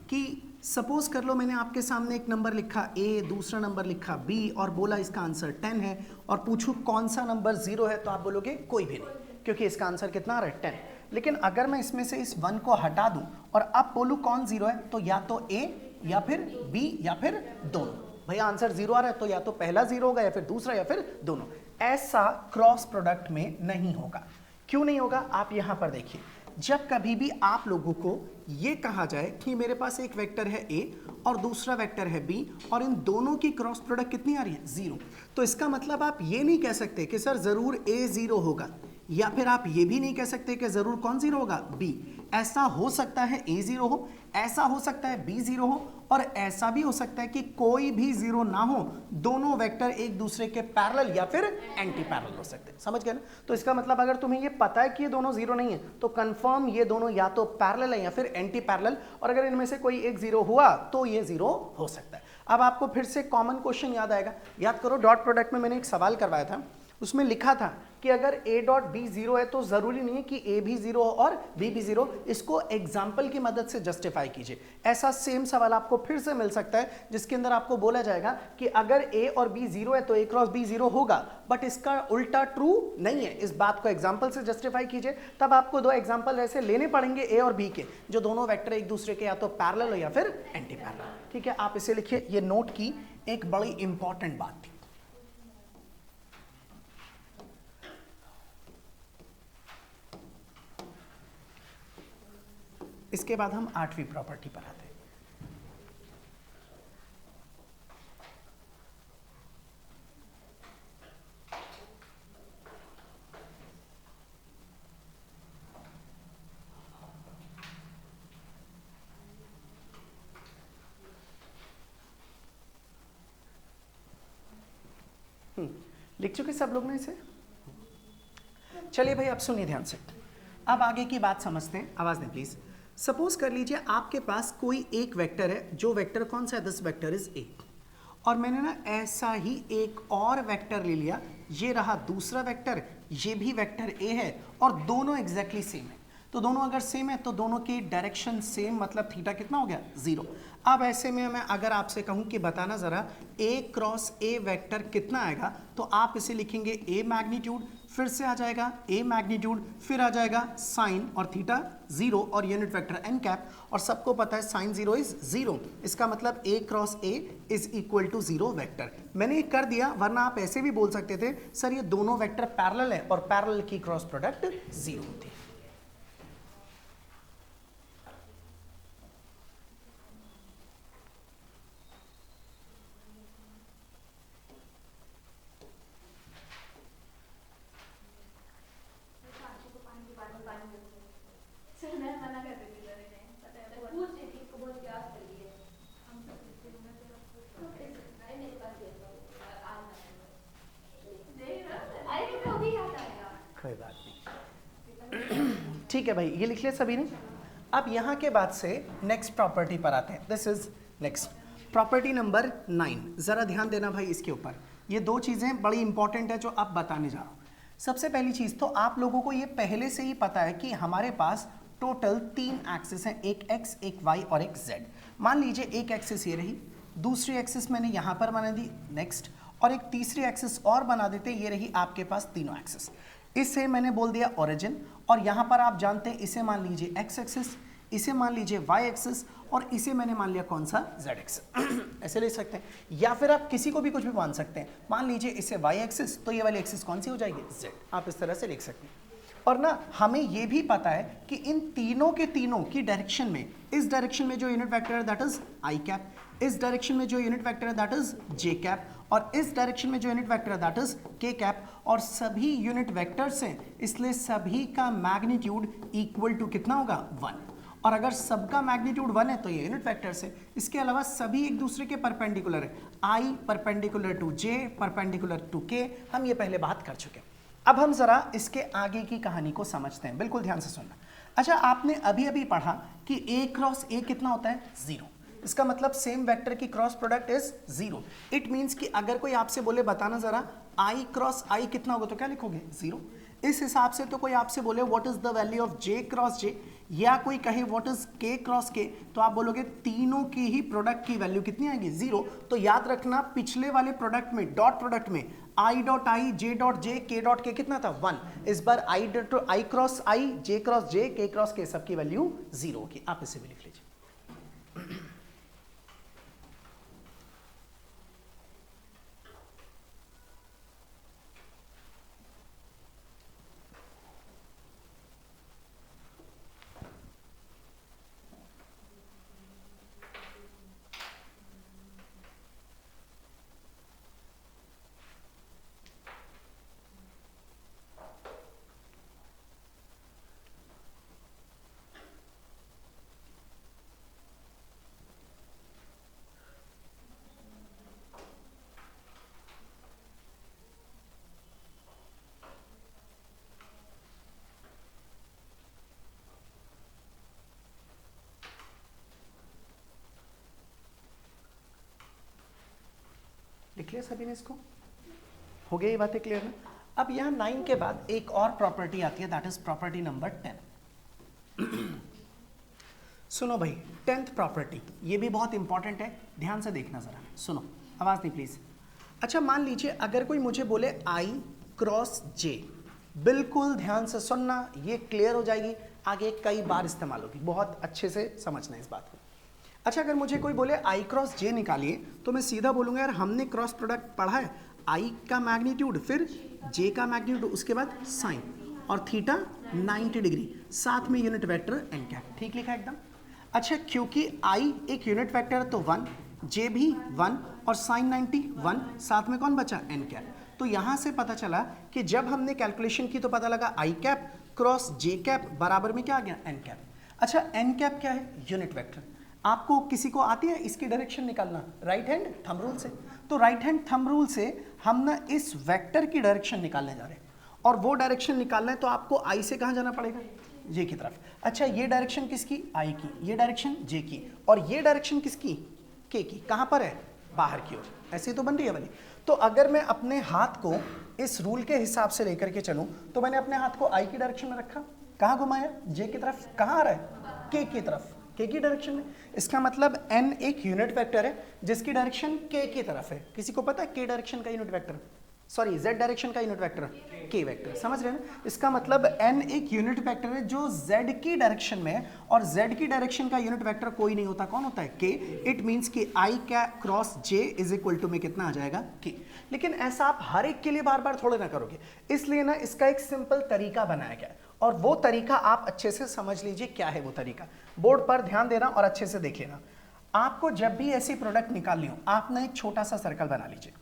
कि सपोज कर लो मैंने आपके सामने एक नंबर लिखा ए, दूसरा नंबर लिखा बी, और बोला इसका आंसर 10 है, और पूछूं कौन सा नंबर 0 है, तो आप बोलोगे कोई भी नहीं, क्योंकि इसका आंसर कितना आ रहा है, 10। लेकिन अगर मैं इसमें से इस 1 को हटा दूं और अब बोलूं कौन 0 है, तो या तो ए या फिर बी या फिर दोनों। भैया आंसर 0 आ रहा है, तो या तो पहला 0 होगा या फिर दूसरा या फिर दोनों। ऐसा क्रॉस प्रोडक्ट में नहीं होगा। क्यों नहीं होगा, आप यहां पर देखिए। जब कभी भी आप लोगों को ये कहा जाए कि मेरे पास एक वेक्टर है ए और दूसरा वेक्टर है बी, और इन दोनों की क्रॉस प्रोडक्ट कितनी आ रही है, 0, तो इसका मतलब आप ये नहीं कह सकते कि सर जरूर ए 0 होगा, या फिर आप ये भी नहीं कह सकते कि जरूर कौन 0 होगा, बी। ऐसा हो सकता है ए 0 हो, ऐसा हो सकता है बी 0 हो, और ऐसा भी हो सकता है कि कोई भी जीरो ना हो, दोनों वेक्टर एक दूसरे के पैरेलल या फिर एंटी पैरेलल हो सकते हैं। समझ गए ना? तो इसका मतलब अगर तुम्हें ये पता है कि ये दोनों जीरो नहीं है तो कंफर्म ये दोनों या तो पैरेलल है या फिर एंटी पैरेलल, और अगर इनमें से कोई एक जीरो हुआ तो ये जीरो हो सकता है। अब आपको फिर से कॉमन क्वेश्चन याद आएगा। याद करो, डॉट प्रोडक्ट में मैंने एक सवाल करवाया था, उसमें लिखा था कि अगर a डॉट बी जीरो है तो जरूरी नहीं है कि a भी जीरो और b भी जीरो। इसको एग्जाम्पल की मदद से जस्टिफाई कीजिए। ऐसा सेम सवाल आपको फिर से मिल सकता है जिसके अंदर आपको बोला जाएगा कि अगर a और b जीरो है तो a क्रॉस b जीरो होगा, बट इसका उल्टा ट्रू नहीं है। इस बात को एग्जाम्पल से जस्टिफाई कीजिए। तब आपको दो एग्जाम्पल ऐसे लेने पड़ेंगे a और b के, जो दोनों वेक्टर एक दूसरे के या तो पैरेलल हो या फिर एंटी पैरेलल। ठीक है, आप इसे लिखिए। ये नोट की एक बड़ी इंपॉर्टेंट बात थी। इसके बाद हम 8वीं प्रॉपर्टी पर आते हैं। लिख चुके सब लोग ने इसे? चलिए भाई, अब सुनिए ध्यान से। अब आगे की बात समझते हैं। आवाज दें प्लीज। सपोज कर लीजिए आपके पास कोई एक वेक्टर है, जो वेक्टर कौन सा है? दिस वेक्टर इज ए, और मैंने ना ऐसा ही एक और वेक्टर ले लिया। ये रहा दूसरा वेक्टर, ये भी वेक्टर ए है, और दोनों एग्जैक्टली सेम है। तो दोनों अगर सेम है तो दोनों की डायरेक्शन सेम, मतलब थीटा कितना हो गया? 0। अब ऐसे में मैं अगर आपसे कहूं कि बताना जरा a क्रॉस a वेक्टर कितना आएगा, तो आप इसे लिखेंगे a मैग्नीट्यूड, फिर से आ जाएगा a मैग्नीट्यूड, फिर आ जाएगा साइन और थीटा 0 और यूनिट वेक्टर n कैप, और सबको पता है साइन 0 इज 0। इसका मतलब a cross a is equal to 0 vector. मैंने ये कर दिया, वरना आप ऐसे भी बोल सकते थे सर ये दोनों वेक्टर पैरेलल है और पैरेलल की क्रॉस प्रोडक्ट 0 होती है। कोई बात नहीं, ठीक है भाई, ये लिख लिया सभी ने। अब यहाँ के बाद से नेक्स्ट प्रॉपर्टी पर आते हैं। This is next property number 9। जरा ध्यान देना भाई इसके ऊपर। ये दो चीजें बड़ी इंपॉर्टेंट है जो अब बताने जा रहा हूँ। सबसे पहली चीज तो आप लोगों को ये पहले से ही पता है कि हमारे पास टोटल 3 एक्सिस हैं, एक एक्स, एक वाई और एक जेड। मान लीजिए एक एक्सिस ये रही, दूसरी एक्सिस मैंने यहाँ पर बना दी नेक्स्ट, और एक तीसरी एक्सिस और बना देते, ये रही आपके पास तीनों एक्सिस। इसे मैंने बोल दिया ओरिजिन, और यहाँ पर आप जानते हैं इसे मान लीजिए एक्स एक्सिस, इसे मान लीजिए वाई एक्सिस, और इसे मैंने मान लिया कौन सा? Z axis. ऐसे ले सकते हैं, या फिर आप किसी को भी कुछ भी मान सकते हैं। मान लीजिए इसे वाई एक्सिस, तो ये वाली एक्सिस कौन सी हो जाएगी? जेड। आप इस तरह से लिख सकते हैं। और ना हमें ये भी पता है कि इन तीनों के तीनों की डायरेक्शन में, इस डायरेक्शन में जो यूनिट वेक्टर है दैट इज आई कैप, इस डायरेक्शन में जो यूनिट वेक्टर है दैट इज जे कैप, और इस डायरेक्शन में जो यूनिट वेक्टर है दैट इज के कैप, और सभी यूनिट वेक्टर्स हैं, इसलिए सभी का मैग्नीट्यूड इक्वल टू कितना होगा? 1। और अगर सबका मैग्नीट्यूड 1 है तो ये यूनिट वेक्टर्स है। इसके अलावा सभी एक दूसरे के परपेंडिकुलर है, I perpendicular to J, perpendicular to K, हम ये पहले बात कर चुके हैं। अब हम जरा इसके आगे की कहानी को समझते हैं, बिल्कुल ध्यान से सुनना। अच्छा, आपने अभी अभी पढ़ा कि a क्रॉस a कितना होता है? 0। इसका मतलब सेम वेक्टर की cross product is 0। It means कि अगर कोई आपसे बोले बताना जरा i क्रॉस i कितना होगा, तो क्या लिखोगे? 0। इस हिसाब से तो कोई आपसे बोले what is the value of j cross j, या कोई कहे what is k cross k, तो आप बोलोगे तीनों की ही प्रोडक्ट की वैल्यू कितनी आएगी? 0। तो याद रखना पिछले वाले प्रोडक्ट में, डॉट प्रोडक्ट में i dot i, j dot j, k dot k कितना था? 1। इस बार i cross i, j cross j, k cross k सबकी वैल्यू 0 होगी। आप इसे भी लिख लीजिए। लिख लिया सभी ने इसको? हो गया ये बातें क्लियर ना? अब यहाँ 9 के बाद एक और प्रॉपर्टी आती है, दैट इज प्रॉपर्टी नंबर 10। सुनो भाई, 10th प्रॉपर्टी, ये भी बहुत इंपॉर्टेंट है, ध्यान से देखना जरा, सुनो, आवाज नहीं प्लीज। अच्छा मान लीजिए अगर कोई मुझे बोले I क्रॉस J, बिल्कुल ध्यान से सुनना, ये क्लियर हो जाएगी, आगे कई बार इस्तेमाल होगी, बहुत अच्छे से समझना इस बात को। अच्छा अगर मुझे कोई बोले I क्रॉस J निकालिए, तो मैं सीधा बोलूंगा यार हमने क्रॉस प्रोडक्ट पढ़ा है, I का मैग्नीट्यूड फिर J का मैग्नीट्यूड, उसके बाद साइन और थीटा 90 डिग्री, साथ में यूनिट वेक्टर एन कैप, ठीक लिखा एकदम। अच्छा क्योंकि I एक यूनिट वेक्टर है तो 1, J भी 1 और साइन 90 1, साथ में कौन बचा एन कैप। तो यहां से पता चला कि जब हमने कैलकुलेशन की तो पता लगा I cap cross J cap बराबर में क्या आ गया एन कैप। अच्छा एन कैप क्या है? Unit vector. आपको किसी को आती है इसकी डायरेक्शन निकालना राइट हैंड थंब रूल से? तो राइट हैंड थंब रूल से हम ना इस वेक्टर की डायरेक्शन निकालने जा रहे हैं, और वो डायरेक्शन निकालना है तो आपको I से कहाँ जाना पड़ेगा? J की तरफ। अच्छा ये डायरेक्शन किसकी? I की, ये डायरेक्शन J की, और ये डायरेक्शन किसकी? K की। कहाँ पर है? बाहर की ओर। ऐसे तो बन रही है वाली। तो अगर मैं अपने हाथ को इस रूल के हिसाब से लेकर के चलूं, तो मैंने अपने हाथ को I की डायरेक्शन में रखा, कहाँ घुमाया? J की तरफ। कहाँ आ रहा है? K की तरफ, K की डायरेक्शन में। इसका मतलब n एक यूनिट वेक्टर है जिसकी डायरेक्शन K की तरफ है। किसी को पता है K डायरेक्शन का unit vector? Sorry Z direction का यूनिट वेक्टर K वेक्टर, समझ रहे हैं ना? इसका मतलब n एक यूनिट वेक्टर है जो Z की डायरेक्शन में है, और Z की डायरेक्शन का यूनिट वेक्टर कोई नहीं होता, कौन होता है? K। इट मींस कि I का cross J is equal to में कितना आ जाएगा? K। लेकिन ऐसा आप हर एक के लिए बार बार थोड़े ना करोगे, इसलिए ना इसका एक सिंपल तरीका बनाया गया, और वो तरीका आप अच्छे से समझ लीजिए क्या है वो तरीका। बोर्ड पर ध्यान देना और अच्छे से देख लेना। आपको जब भी ऐसी प्रोडक्ट निकालनी हो, आप ना एक छोटा सा सर्कल बना लीजिए,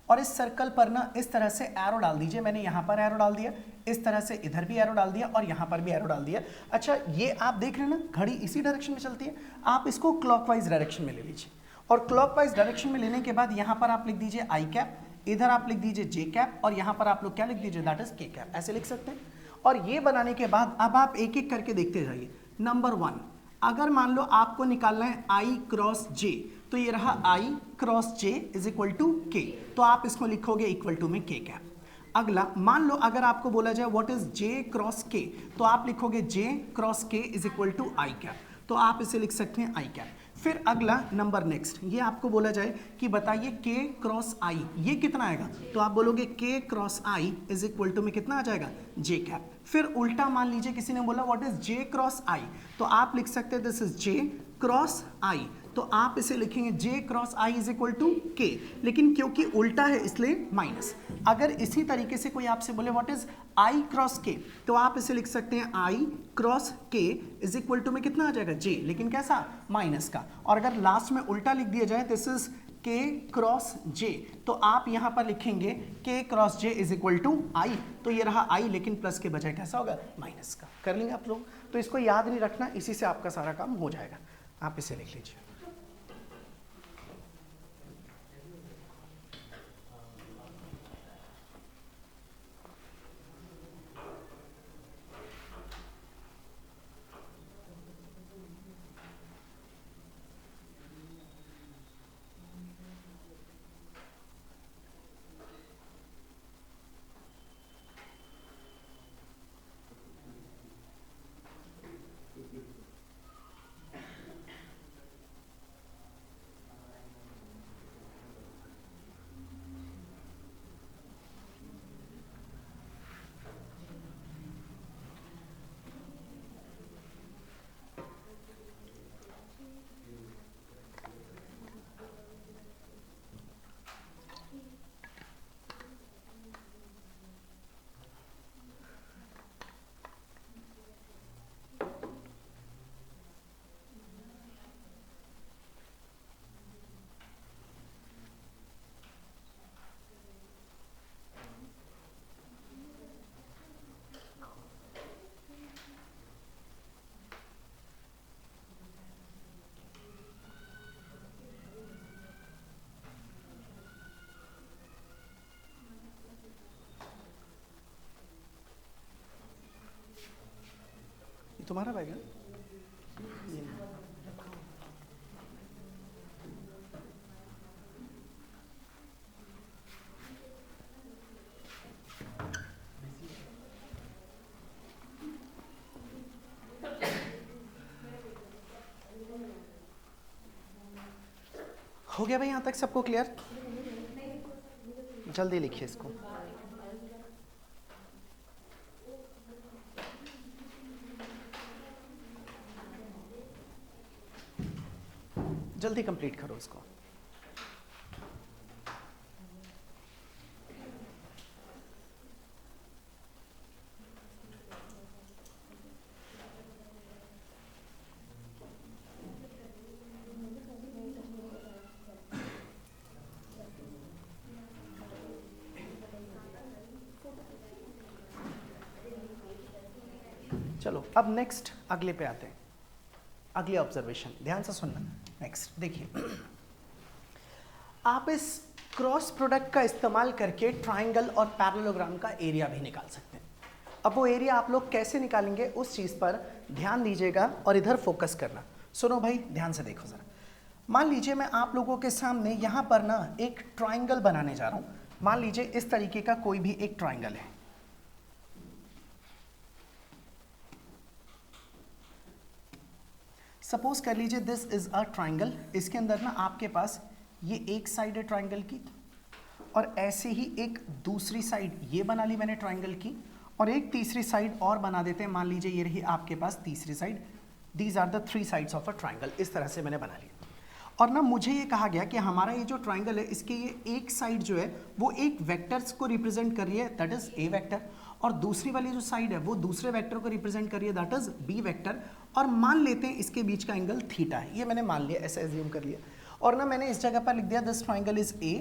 और इस सर्कल पर ना इस तरह से एरो डाल दीजिए। मैंने यहाँ पर एरो डाल दिया, इस तरह से इधर भी एरो डाल दिया, और यहाँ पर भी एरो डाल दिया। अच्छा ये आप देख रहे हैं ना घड़ी इसी डायरेक्शन में चलती है, आप इसको क्लॉकवाइज डायरेक्शन में ले लीजिए, और क्लॉकवाइज डायरेक्शन में लेने के बाद यहाँ पर आप लिख दीजिए I कैप, इधर आप लिख दीजिए J कैप, और यहाँ पर आप लोग क्या लिख दीजिए? That is K cap. ऐसे लिख सकते हैं। और ये बनाने के बाद अब आप एक एक करके देखते जाइए। नंबर 1, अगर मान लो आपको निकालना है I क्रॉस J, तो ये रहा I cross J is equal to K, तो आप इसको लिखोगे इक्वल टू में K कैप। अगला मान लो अगर आपको बोला जाए what is J cross K, तो आप लिखोगे J cross K is equal to I cap, तो आप इसे लिख सकते हैं I कैप। फिर अगला नंबर नेक्स्ट, ये आपको बोला जाए कि बताइए K क्रॉस I ये कितना आएगा, तो आप बोलोगे K cross I is equal to में कितना आ जाएगा? J cap. फिर उल्टा मान लीजिए किसी ने बोला what is J cross I, तो आप लिख सकते हैं this is J cross I, तो आप इसे लिखेंगे J cross I is equal to K, लेकिन क्योंकि उल्टा है इसलिए माइनस। अगर इसी तरीके से कोई आपसे बोले what is I cross K, तो आप इसे लिख सकते हैं I cross K is equal to में कितना आ जाएगा? J, लेकिन कैसा? माइनस का। और अगर लास्ट में उल्टा लिख दिया जाए this is K cross J, तो आप यहां पर लिखेंगे K cross J is equal to I, तो ये रहा I, लेकिन प्लस के बजाय कैसा होगा? माइनस का। कर लेंगे आप लोग? तो इसको याद नहीं रखना, इसी से आपका सारा काम हो जाएगा। आप इसे लिख लीजिए। तुम्हारा बैग है? हो गया भाई यहाँ तक सबको क्लियर? जल्दी लिखिए इसको। जल्दी कंप्लीट करो इसको। चलो अब नेक्स्ट अगले पे आते हैं, अगली ऑब्जर्वेशन ध्यान से सुनना। नेक्स्ट देखिए, आप इस क्रॉस प्रोडक्ट का इस्तेमाल करके ट्राइंगल और पैरेललोग्राम का एरिया भी निकाल सकते हैं। अब वो एरिया आप लोग कैसे निकालेंगे उस चीज़ पर ध्यान दीजिएगा और इधर फोकस करना। सुनो भाई ध्यान से देखो ज़रा। मान लीजिए मैं आप लोगों के सामने यहाँ पर ना एक ट्राइंगल बनाने जा रहा हूँ। मान लीजिए इस तरीके का कोई भी एक ट्राइंगल है। सपोज कर लीजिए दिस इज अ ट्राइंगल। इसके अंदर ना आपके पास ये एक साइड है ट्राइंगल की, और ऐसे ही एक दूसरी साइड ये बना ली मैंने ट्राइंगल की, और एक तीसरी साइड और बना देते हैं। मान लीजिए ये रही आपके पास तीसरी side. These are the three sides of a triangle. इस तरह से मैंने बना लिया। और ना मुझे ये कहा गया कि हमारा ये जो ट्राइंगल है इसके ये एक साइड जो है वो एक वेक्टर्स को रिप्रेजेंट कर रही है, दैट इज ए वेक्टर, और दूसरी वाली जो साइड है वो दूसरे वेक्टर को रिप्रेजेंट कर रही है, दैट इज बी वेक्टर। और मान लेते हैं इसके बीच का एंगल थीटा है। ये मैंने मान लिया, ऐसे एज्यूम कर लिया। और ना मैंने इस जगह पर लिख दिया this triangle is A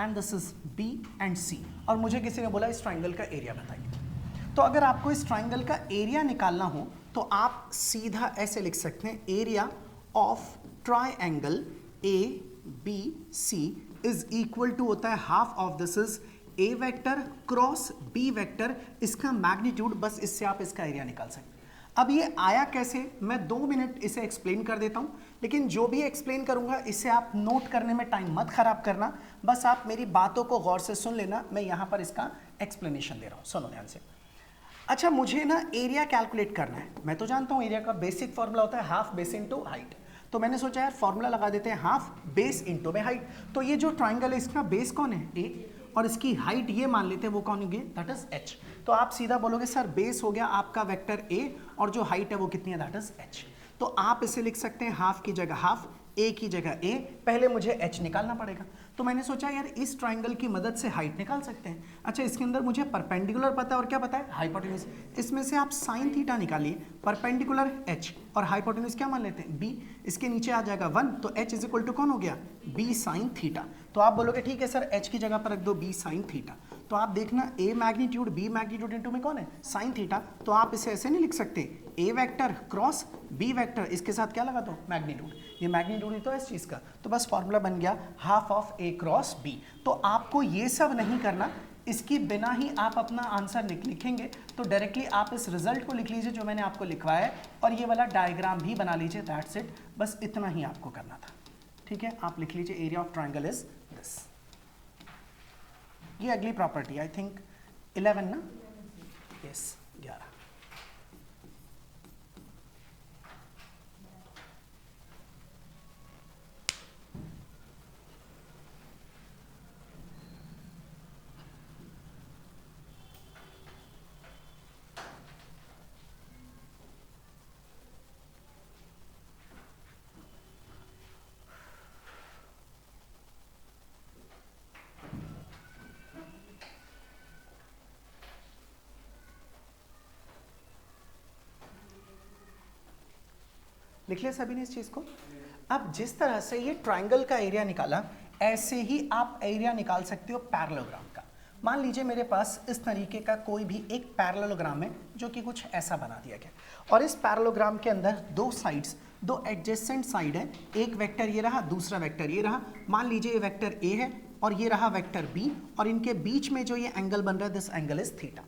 and this is B and C. और मुझे किसी ने बोला इस ट्राइंगल का एरिया बताइए। तो अगर आपको इस ट्राइंगल का एरिया निकालना हो तो आप सीधा ऐसे लिख सकते हैं, area of triangle A B C is equal to होता है half of this is A vector cross B vector, इसका मैग्नीट्यूड। बस इससे आप इसका एरिया निकाल सकते हैं। अब ये आया कैसे, मैं 2 मिनट इसे एक्सप्लेन कर देता हूँ, लेकिन जो भी एक्सप्लेन करूँगा इसे आप नोट करने में टाइम मत खराब करना, बस आप मेरी बातों को गौर से सुन लेना। मैं यहाँ पर इसका एक्सप्लेनेशन दे रहा हूँ, सुनो ध्यान से। अच्छा, मुझे ना एरिया कैलकुलेट करना है। मैं तो जानता हूँ एरिया का बेसिक फॉर्मूला होता है हाफ बेस इंटू हाइट। तो मैंने सोचा यार फॉर्मूला लगा देते हैं हाफ बेस इंटू में हाइट। तो ये जो ट्राइंगल है इसका बेस कौन है, ए, और इसकी हाइट ये मान लेते हैं वो कौन होगी, दैट इज एच। तो आप सीधा बोलोगे सर बेस हो गया आपका वेक्टर ए और जो हाइट है वो कितनी है, दैट इज एच। तो आप इसे लिख सकते हैं हाफ की जगह हाफ, ए की जगह ए। पहले मुझे एच निकालना पड़ेगा, तो मैंने सोचा यार इस ट्राइंगल की मदद से हाइट निकाल सकते हैं। अच्छा, इसके अंदर मुझे परपेंडिकुलर पता है और क्या पता है, हाइपोटेन्यूज। इसमें से आप साइन थीटा निकालिए, परपेंडिकुलर एच और हाइपोटेन्यूज क्या मान लेते हैं, बी। इसके नीचे आ जाएगा 1, तो एच इज इक्वल टू कौन हो गया, बी साइन थीटा। तो आप बोलोगे ठीक है सर एच की जगह पर रख दो बी साइन थीटा। तो आप देखना ए मैग्नीट्यूड बी मैग्नीट्यूड इनटू में कौन है, साइन थीटा। तो आप इसे ऐसे नहीं लिख सकते, ए वेक्टर क्रॉस बी वेक्टर, इसके साथ क्या लगा दो, मैग्नीट्यूड। ये मैग्नीट्यूड ही तो है इस चीज़ का, तो बस फॉर्मूला बन गया half of A cross B. तो आपको ये सब नहीं करना, इसकी बिना ही आप अपना आंसर लिखेंगे। तो डायरेक्टली आप इस रिजल्ट को लिख लीजिए जो मैंने आपको लिखवाया है, और ये वाला डायग्राम भी बना लीजिए, दैट्स इट। बस इतना ही आपको करना था, ठीक है। आप लिख लीजिए area of triangle is this. ये अगली प्रॉपर्टी आई थिंक 11 ना, यस 11। लिख लिया सभी ने इस चीज़ को। अब जिस तरह से ये ट्राइंगल का एरिया निकाला, ऐसे ही आप एरिया निकाल सकते हो पैरेललोग्राम का। मान लीजिए मेरे पास इस तरीके का कोई भी एक पैरेललोग्राम है जो कि कुछ ऐसा बना दिया गया, और इस पैरेललोग्राम के अंदर दो साइड्स, दो एडजेसेंट साइड है। एक वेक्टर ये रहा, दूसरा वेक्टर ये रहा। मान लीजिए ये वेक्टर ए है और ये रहा वेक्टर बी, और इनके बीच में जो ये एंगल बन रहा है दिस एंगल इज थीटा।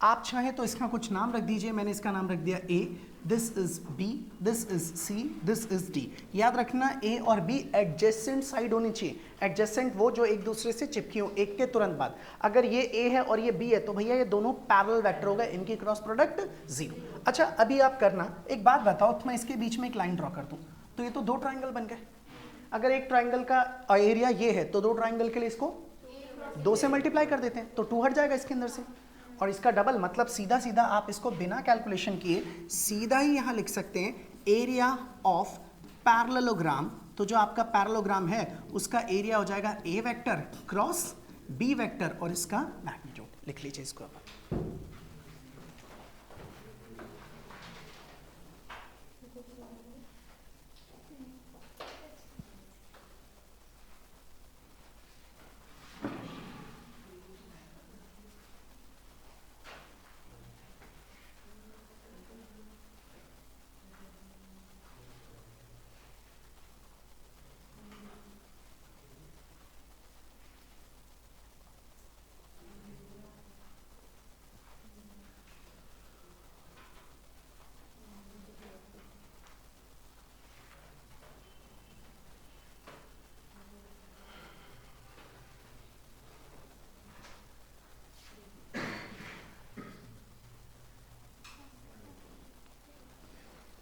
आप चाहें तो इसका कुछ नाम रख दीजिए, मैंने इसका नाम रख दिया A, this is B, this is C, this is D. याद रखना ए और बी एडजेसेंट साइड होनी चाहिए। एडजेसेंट वो जो एक दूसरे से चिपकी हो, एक के तुरंत बाद। अगर ये ए है और ये बी है तो भैया ये दोनों पैरेलल वेक्टर हो गए, इनकी क्रॉस प्रोडक्ट 0। अच्छा, अभी आप करना, एक बात बताओ, तो मैं इसके बीच में एक लाइन ड्रॉ कर दूं तो ये तो दो ट्राइंगल बन गए। अगर एक ट्राइंगल का एरिया ये है तो दो ट्राइंगल के लिए इसको 2 से मल्टीप्लाई कर देते हैं तो 2 हट जाएगा इसके अंदर से, और इसका डबल, मतलब सीधा सीधा आप इसको बिना कैलकुलेशन किए सीधा ही यहाँ लिख सकते हैं एरिया ऑफ पैरेललोग्राम। तो जो आपका पैरेललोग्राम है उसका एरिया हो जाएगा ए वेक्टर क्रॉस बी वेक्टर और इसका मैग्नीट्यूड। लिख लीजिए इसको आप।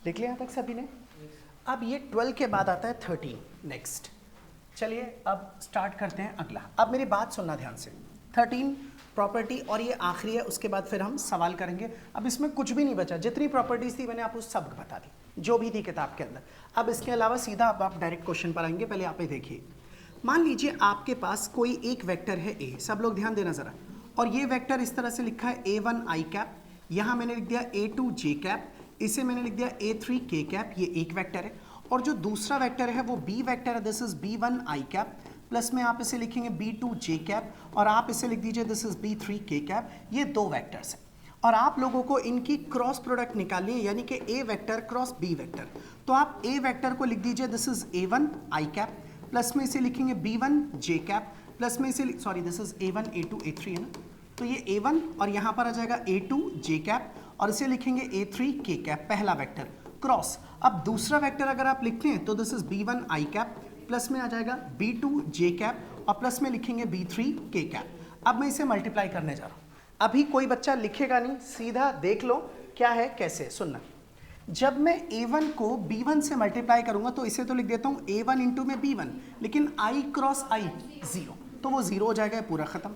लिख लिया यहाँ तक सभी ने? अब ये 12 के बाद आता है 13 नेक्स्ट। चलिए अब स्टार्ट करते हैं अगला। अब मेरी बात सुनना ध्यान से। 13 प्रॉपर्टी और ये आखिरी है, उसके बाद फिर हम सवाल करेंगे। अब इसमें कुछ भी नहीं बचा, जितनी प्रॉपर्टीज थी मैंने आपको सब बता दी जो भी थी किताब के अंदर। अब इसके अलावा सीधा अब आप डायरेक्ट क्वेश्चन पर आएंगे। पहले आप ये देखिए, मान लीजिए आपके पास कोई एक वेक्टर है ए, सब लोग ध्यान देना जरा, और ये वेक्टर इस तरह से लिखा है A1 i कैप, यहाँ मैंने लिख दिया A2 j कैप, इसे मैंने लिख दिया A3 k कैप, ये एक वेक्टर है। और जो दूसरा वेक्टर है वो B वेक्टर है, this is B1 i cap, plus में आप इसे लिखेंगे B2 j कैप, और आप इसे लिख दीजिए this is B3 k cap. ये दो वेक्टर्स हैं और आप लोगों को इनकी क्रॉस प्रोडक्ट निकालनी है, यानी कि A vector cross B vector. तो आप A वेक्टर को लिख दीजिए this is A1 i cap, plus में इसे लिखेंगे B1 j कैप, प्लस में इसे sorry this is A1 A2 A3 है ना, तो ये A1 और यहाँ पर आ जाएगा A2 j कैप, और इसे लिखेंगे A3 k कैप, पहला वेक्टर क्रॉस। अब दूसरा वेक्टर अगर आप लिखते हैं तो this is B1 i cap, plus में आ जाएगा B2 j कैप, और प्लस में लिखेंगे B3 k कैप। अब मैं इसे मल्टीप्लाई करने जा रहा हूँ। अभी कोई बच्चा लिखेगा नहीं, सीधा देख लो क्या है कैसे, सुनना। जब मैं A1 को B1 से मल्टीप्लाई करूंगा तो इसे तो लिख देता हूँ A1 इंटू में B1, लेकिन I क्रॉस I 0, तो वो 0 हो जाएगा, पूरा खत्म,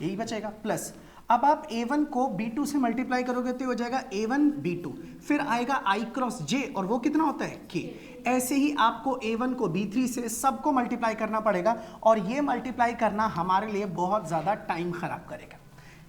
यही बचेगा। प्लस अब आप A1 को B2 से मल्टीप्लाई करोगे तो हो जाएगा A1 B2, फिर आएगा I क्रॉस J, और वो कितना होता है K। ऐसे ही आपको A1 को B3 से सबको मल्टीप्लाई करना पड़ेगा, और ये मल्टीप्लाई करना हमारे लिए बहुत ज़्यादा टाइम खराब करेगा।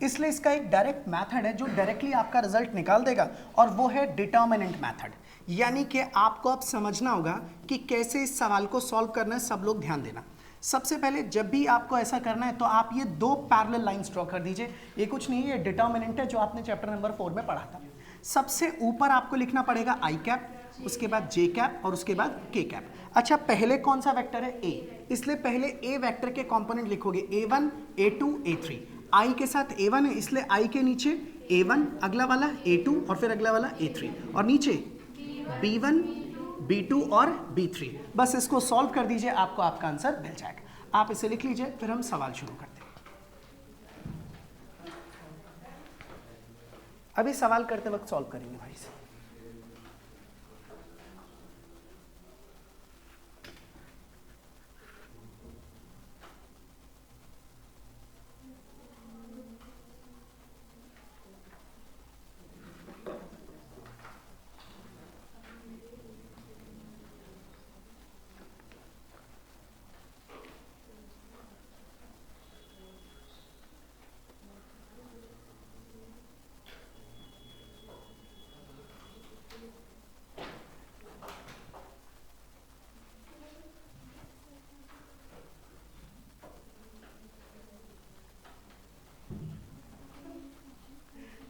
इसलिए इसका एक डायरेक्ट मेथड है जो डायरेक्टली आपका रिजल्ट निकाल देगा, और वो है डिटर्मिनेंट मेथड। यानी कि आपको अब समझना होगा कि कैसे इस सवाल को सॉल्व करना है। सब लोग ध्यान देना। सबसे पहले जब भी आपको ऐसा करना है तो आप ये दो पैरेलल लाइंस ड्रॉ कर दीजिए। ये कुछ नहीं है, ये डिटर्मिनेंट है जो आपने चैप्टर नंबर 4 में पढ़ा था। सबसे ऊपर आपको लिखना पड़ेगा आई कैप, उसके बाद जे कैप, और उसके बाद के कैप। अच्छा, पहले कौन सा वेक्टर है? ए, इसलिए पहले ए वेक्टर के कंपोनेंट लिखोगे A1 A2 A3। आई के साथ A1 है इसलिए आई के नीचे A1, अगला वाला A2, और फिर अगला वाला A3, और नीचे B1 B2 और B3। बस इसको सॉल्व कर दीजिए, आपको आपका आंसर मिल जाएगा। आप इसे लिख लीजिए, फिर हम सवाल शुरू करते हैं। अभी सवाल करते वक्त सॉल्व करेंगे भाई से।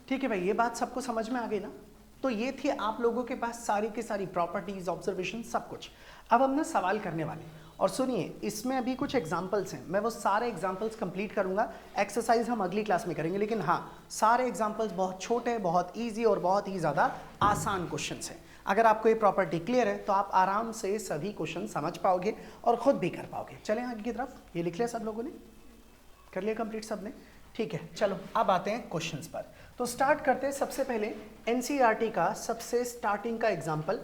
ठीक है भाई, ये बात सबको समझ में आ गई ना? तो ये थी आप लोगों के पास सारी की सारी प्रॉपर्टीज, ऑब्जर्वेशन, सब कुछ। अब हम ना सवाल करने वाले, और सुनिए इसमें अभी कुछ एग्जांपल्स हैं, मैं वो सारे एग्जांपल्स कंप्लीट करूंगा। एक्सरसाइज हम अगली क्लास में करेंगे, लेकिन हाँ, सारे एग्जांपल्स बहुत छोटे, बहुत ईजी और बहुत ही ज़्यादा आसान क्वेश्चंस हैं। अगर आपको ये प्रॉपर्टी क्लियर है तो आप आराम से सभी क्वेश्चन समझ पाओगे और खुद भी कर पाओगे। चलें आगे की तरफ। ये लिख लिया सब लोगों ने? कर लिया कंप्लीट सबने? ठीक है, चलो अब आते हैं क्वेश्चंस पर। तो स्टार्ट करते हैं। सबसे पहले एनसीईआरटी का सबसे स्टार्टिंग का एग्जांपल,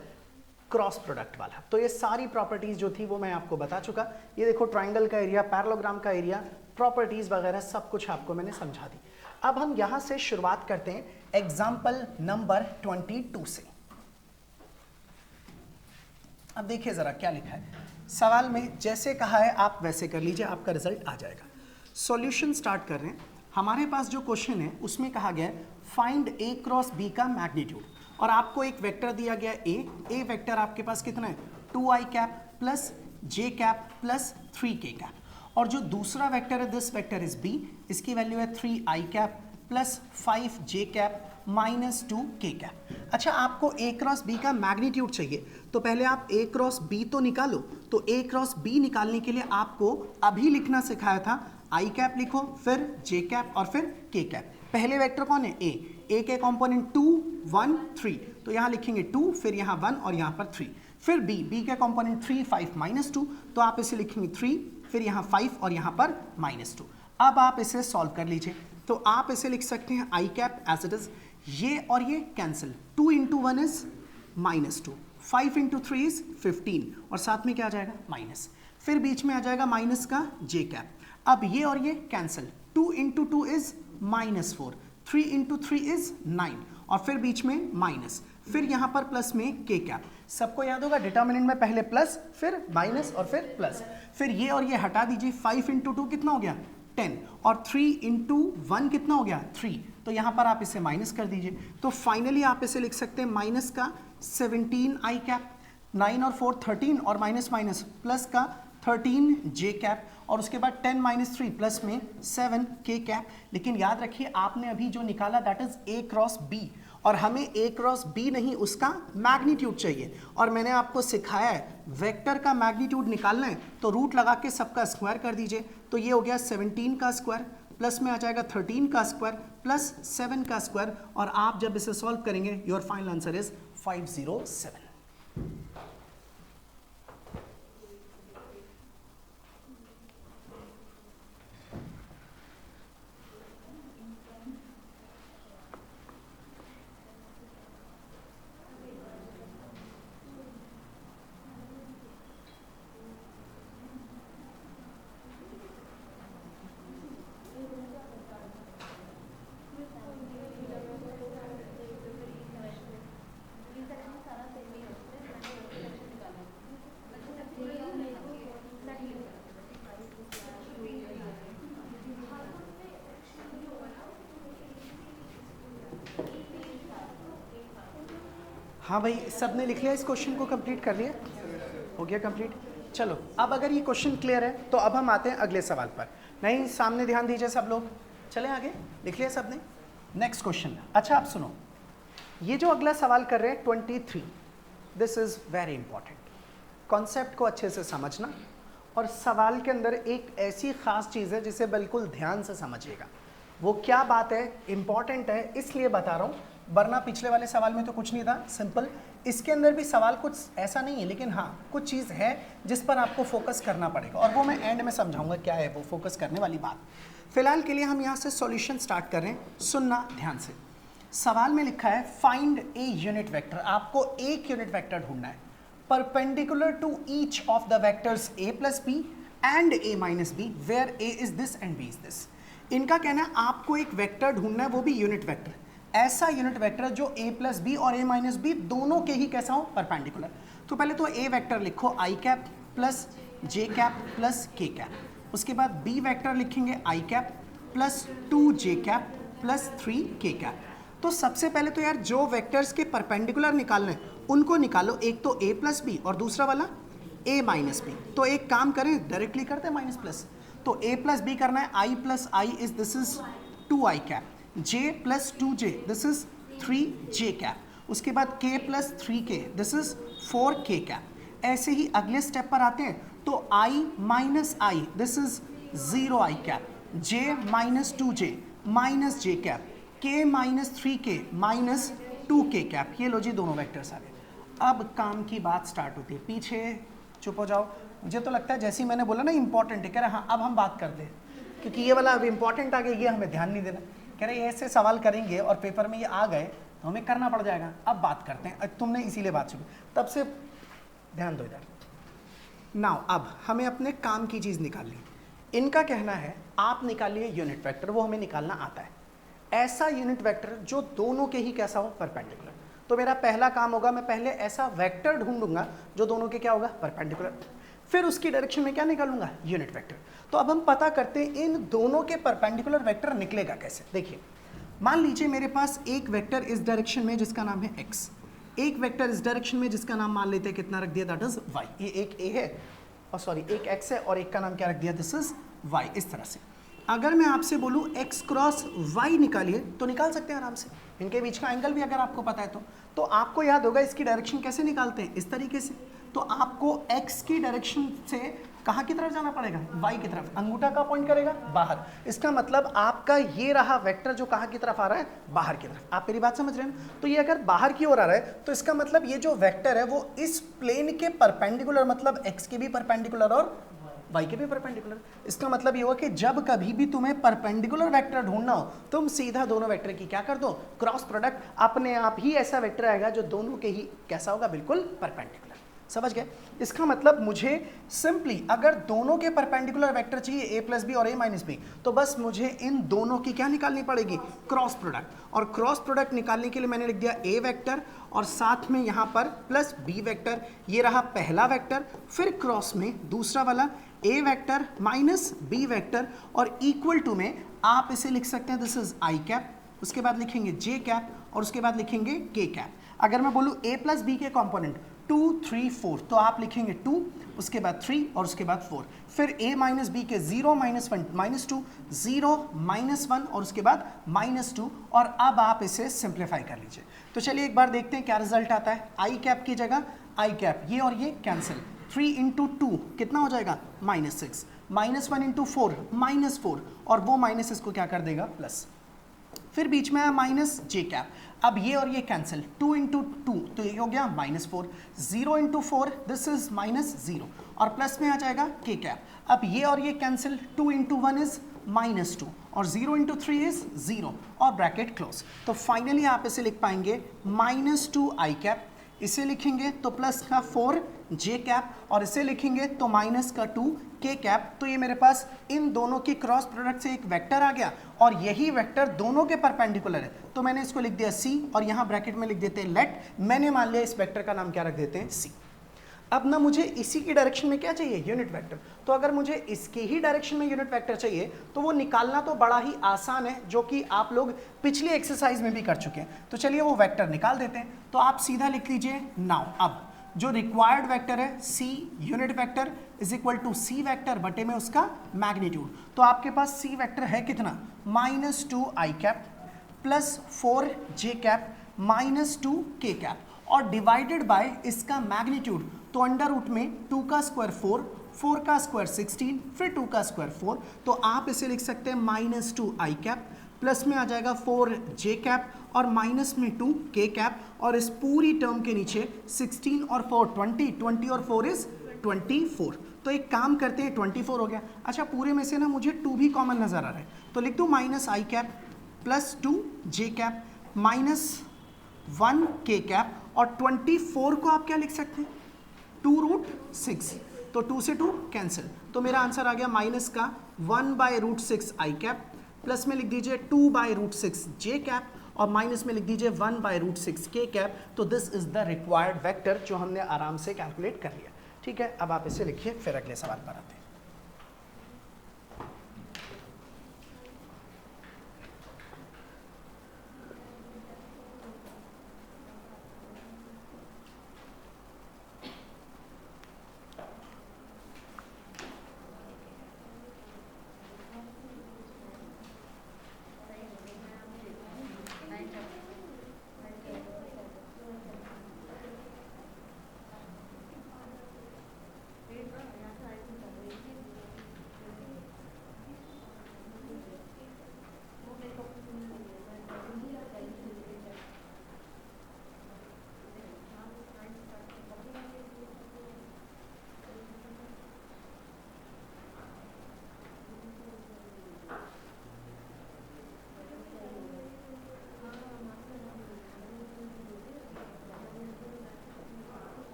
क्रॉस प्रोडक्ट वाला। तो ये सारी प्रॉपर्टीज जो थी वो मैं आपको बता चुका। ये देखो ट्राइंगल का एरिया, पैरेललोग्राम का एरिया, प्रॉपर्टीज वगैरह सब कुछ आपको मैंने समझा दी। अब हम यहां से शुरुआत करते हैं एग्जाम्पल नंबर 22 से। अब देखिए जरा क्या लिखा है सवाल में, जैसे कहा है आप वैसे कर लीजिए, आपका रिजल्ट आ जाएगा। सॉल्यूशन स्टार्ट कर रहे हैं। हमारे पास जो क्वेश्चन है उसमें कहा गया है फाइंड ए क्रॉस बी का मैग्नीट्यूड, और आपको एक वेक्टर दिया गया ए वेक्टर आपके पास कितना है 2i cap plus j cap plus 3k cap, और जो दूसरा वेक्टर है दिस वेक्टर इज b, इसकी वैल्यू है 3i cap plus 5j cap minus 2k cap. अच्छा, आपको a क्रॉस b का मैग्नीट्यूड चाहिए, तो पहले आप a क्रॉस b तो निकालो। तो a क्रॉस b निकालने के लिए आपको अभी लिखना सिखाया था, i कैप लिखो, फिर j कैप और फिर k कैप। पहले वेक्टर कौन है a के कंपोनेंट 2 1 3, तो यहाँ लिखेंगे 2, फिर यहाँ 1 और यहाँ पर 3। फिर b के कंपोनेंट 3 5 माइनस 2, तो आप इसे लिखेंगे 3, फिर यहाँ 5 और यहाँ पर माइनस 2। अब आप इसे सॉल्व कर लीजिए, तो आप इसे लिख सकते हैं i cap as it is, ये और ये कैंसिल, 2 इंटू 1 इज माइनस 2, 5 इंटू 3 इज 15, और साथ में क्या आ जाएगा माइनस, फिर बीच में आ जाएगा माइनस का j कैप। अब ये और ये cancel, 2 into 2 is minus 4, 3 into 3 is 9, और फिर बीच में माइनस, फिर यहाँ पर प्लस में k कैप। सबको याद होगा डिटर्मिनेंट में पहले प्लस फिर माइनस और फिर प्लस, फिर ये और ये हटा दीजिए, 5 इंटू 2 कितना हो गया 10, और 3 इंटू 1 कितना हो गया 3, तो यहाँ पर आप इसे माइनस कर दीजिए। तो फाइनली आप इसे लिख सकते हैं माइनस का 17i कैप, 9 और 4 13, और माइनस माइनस प्लस का 13j कैप, और उसके बाद 10 माइनस 3 प्लस में 7k कैप। लेकिन याद रखिए आपने अभी जो निकाला that is a cross b, और हमें a क्रॉस b नहीं उसका मैग्नीट्यूड चाहिए, और मैंने आपको सिखाया है वेक्टर का मैग्नीट्यूड निकालना है तो रूट लगा के सबका स्क्वायर कर दीजिए। तो ये हो गया 17 का स्क्वायर, प्लस में आ जाएगा 13 का स्क्वायर प्लस 7 का स्क्वायर, और आप जब इसे सॉल्व करेंगे योर फाइनल आंसर इज 507। हाँ भाई, सबने लिख लिया इस क्वेश्चन को, कंप्लीट कर लिया, हो गया कंप्लीट। चलो अब अगर ये क्वेश्चन क्लियर है तो अब हम आते हैं अगले सवाल पर। नहीं, सामने ध्यान दीजिए सब लोग, चलें आगे, लिख लिया सबने नेक्स्ट क्वेश्चन। अच्छा आप सुनो, ये जो अगला सवाल कर रहे हैं 23, this is very important. Concept को अच्छे से समझना, और सवाल के अंदर एक ऐसी खास चीज़ है जिसे बिल्कुल ध्यान से समझिएगा। वो क्या बात है, इंपॉर्टेंट है इसलिए बता रहा हूँ, वरना पिछले वाले सवाल में तो कुछ नहीं था, सिंपल। इसके अंदर भी सवाल कुछ ऐसा नहीं है, लेकिन हाँ कुछ चीज़ है जिस पर आपको फोकस करना पड़ेगा, और वो मैं एंड में समझाऊंगा क्या है वो फोकस करने वाली बात। फिलहाल के लिए हम यहाँ से सॉल्यूशन स्टार्ट कर रहे हैं, सुनना ध्यान से। सवाल में लिखा है फाइंड ए यूनिट वेक्टर, आपको एक यूनिट वेक्टर ढूंढना है perpendicular to each of the vectors a plus B and a minus B, where a is this and b is this. इनका कहना है आपको एक वेक्टर ढूंढना है, वो भी यूनिट वेक्टर, ऐसा यूनिट वेक्टर जो a प्लस बी और a माइनस बी दोनों के ही कैसा हो परपेंडिकुलर। तो पहले तो a वेक्टर लिखो i cap plus j cap plus k cap, उसके बाद b वेक्टर लिखेंगे i cap plus 2j cap plus 3k cap. तो सबसे पहले तो यार जो वेक्टर्स के परपेंडिकुलर निकालने हैं उनको निकालो, एक तो a प्लस बी और दूसरा वाला a माइनस बी। तो एक काम करें, डायरेक्टली करते हैं माइनस प्लस, तो a प्लस बी करना है, i plus i is this is 2i cap, j plus 2j this is 3j cap, उसके बाद k plus 3k this is 4k cap. ऐसे ही अगले स्टेप पर आते हैं, तो i minus i this is 0i cap, j minus 2j minus j cap, k minus 3k minus 2k cap. ये लो जी दोनों वेक्टर्स आ गए। अब काम की बात स्टार्ट होती है, पीछे चुप हो जाओ, मुझे तो लगता है जैसे ही मैंने बोला ना इंपॉर्टेंट है, कह रहे हाँ अब हम बात करते हैं, क्योंकि ये वाला अब इंपॉर्टेंट आ गया, ये हमें ध्यान नहीं देना। कह रहे ऐसे सवाल करेंगे और पेपर में ये आ गए तो हमें करना पड़ जाएगा। अब बात करते हैं, तुमने इसीलिए बात शुरू, तब से ध्यान दो इधर। नाउ अब हमें अपने काम की चीज़ निकालनी। इनका कहना है आप निकालिए यूनिट वेक्टर, वो हमें निकालना आता है। ऐसा यूनिट वेक्टर जो दोनों के ही कैसा हो, परपेंडिकुलर। तो मेरा पहला काम होगा, मैं पहले ऐसा वेक्टर ढूंढूंगा जो दोनों के क्या होगा, परपेंडिकुलर। फिर उसकी डायरेक्शन में क्या निकालूंगा, यूनिट वेक्टर। तो अब हम पता करते हैं इन दोनों के परपेंडिकुलर वेक्टर निकलेगा कैसे। देखिए, मान लीजिए मेरे पास एक वेक्टर इस डायरेक्शन में जिसका नाम है x, एक वेक्टर इस डायरेक्शन में जिसका नाम मान लेते हैं कितना रख दिया, दैट इज y। ये एक a है और सॉरी एक x है और एक का नाम क्या रख दिया, दिस इज y। इस तरह से अगर मैं आपसे बोलूं x क्रॉस y निकालिए तो निकाल सकते हैं आराम से। इनके बीच का एंगल भी अगर आपको पता है तो आपको याद होगा इसकी डायरेक्शन कैसे निकालते हैं, इस तरीके से। तो आपको x की डायरेक्शन से कहाँ की तरफ जाना पड़ेगा, y की तरफ। अंगूठा का पॉइंट करेगा बाहर, इसका मतलब आपका ये रहा वेक्टर जो कहाँ की तरफ आ रहा है, बाहर की तरफ। आप मेरी बात समझ रहे हैं। तो ये अगर बाहर की ओर आ रहा है तो इसका मतलब ये जो वेक्टर है वो इस प्लेन के परपेंडिकुलर, मतलब x के भी परपेंडिकुलर और y के भी परपेंडिकुलर। इसका मतलब ये हुआ कि जब कभी भी तुम्हें परपेंडिकुलर वेक्टर ढूंढना हो, तुम सीधा दोनों वेक्टर की क्या कर दो, क्रॉस प्रोडक्ट। अपने आप ही ऐसा वेक्टर आएगा जो दोनों के ही कैसा होगा, बिल्कुल परपेंडिकुलर। समझ गए। इसका मतलब मुझे सिंपली अगर दोनों के परपेंडिकुलर वेक्टर चाहिए a प्लस बी और a माइनस बी, तो बस मुझे इन दोनों की क्या निकालनी पड़ेगी, क्रॉस प्रोडक्ट। और क्रॉस प्रोडक्ट निकालने के लिए मैंने लिख दिया a वेक्टर और साथ में यहाँ पर प्लस b वेक्टर। ये रहा पहला वेक्टर, फिर क्रॉस में दूसरा वाला a vector minus b vector, और इक्वल टू में आप इसे लिख सकते हैं दिस इज i कैप, उसके बाद लिखेंगे j कैप और उसके बाद लिखेंगे k कैप। अगर मैं बोलूँ a प्लस बी के कॉम्पोनेंट 2 3 4, तो आप लिखेंगे 2, उसके बाद 3 और उसके बाद 4। फिर a माइनस बी के 0 माइनस 1 माइनस 2, 0 माइनस 1 और उसके बाद माइनस 2। और अब आप इसे सिंप्लीफाई कर लीजिए। तो चलिए एक बार देखते हैं क्या रिजल्ट आता है। आई कैप की जगह आई कैप, ये और ये कैंसिल। 3 इंटू 2 कितना हो जाएगा, -6, माइनस 1 इंटू 4 -4, और वो माइनस इसको क्या कर देगा, प्लस। फिर बीच में आया माइनस जे कैप। अब ये और ये कैंसिल, 2 इंटू 2 तो ये हो गया -4, 0 इंटू 4 दिस इज -0, और प्लस में आ जाएगा के कैप। अब ये और ये कैंसिल, 2 इंटू 1 इज -2 और 0 इंटू 3 इज 0 और ब्रैकेट क्लोज। तो फाइनली आप इसे लिख पाएंगे -2 आई कैप, इसे लिखेंगे तो प्लस का 4 जे कैप, और इसे लिखेंगे तो माइनस का 2 के कैप। तो ये मेरे पास इन दोनों की क्रॉस प्रोडक्ट से एक वेक्टर आ गया, और यही वेक्टर दोनों के परपेंडिकुलर है। तो मैंने इसको लिख दिया सी, और यहाँ ब्रैकेट में लिख देते हैं लेट। मैंने मान लिया इस वेक्टर का नाम क्या रख देते हैं, सी। अब ना मुझे इसी की डायरेक्शन में क्या चाहिए, यूनिट वेक्टर। तो अगर मुझे इसके ही डायरेक्शन में यूनिट वेक्टर चाहिए तो वो निकालना तो बड़ा ही आसान है, जो कि आप लोग पिछली एक्सरसाइज में भी कर चुके हैं। तो चलिए वो वेक्टर निकाल देते हैं। तो आप सीधा लिख लीजिए नाउ, अब जो रिक्वायर्ड वेक्टर है C unit vector is equal to C vector बटे में उसका मैग्नीट्यूड। तो आपके पास सी वेक्टर है कितना, -2 आई कैप प्लस 4 जे कैप माइनस 2 के कैप, और डिवाइडेड बाय इसका मैग्नीट्यूड। तो अंडर रूट में 2 का स्क्वायर 4, 4 का स्क्वायर 16, फिर 2 का स्क्वायर 4। तो आप इसे लिख सकते हैं -2 आई कैप, प्लस में आ जाएगा 4 जे कैप और माइनस में 2 के कैप, और इस पूरी टर्म के नीचे 16 और 4 20, 20 और 4 इज 24। तो एक काम करते हैं, 24 हो गया। अच्छा, पूरे में से ना मुझे 2 भी कॉमन नजर आ रहा है, तो लिख दूँ माइनस आई कैप प्लस 2 जे कैप माइनस 1 के कैप, और 24 को आप क्या लिख सकते हैं, 2√6। तो 2 से 2 कैंसिल, तो मेरा आंसर आ गया माइनस का 1/√6 आई कैप, प्लस में लिख दीजिए 2/√6 जे कैप, और माइनस में लिख दीजिए 1/√6 के कैप। तो this is the required vector, जो हमने आराम से कैलकुलेट कर लिया। ठीक है, अब आप इसे लिखिए, फिर अगले सवाल पर आते हैं।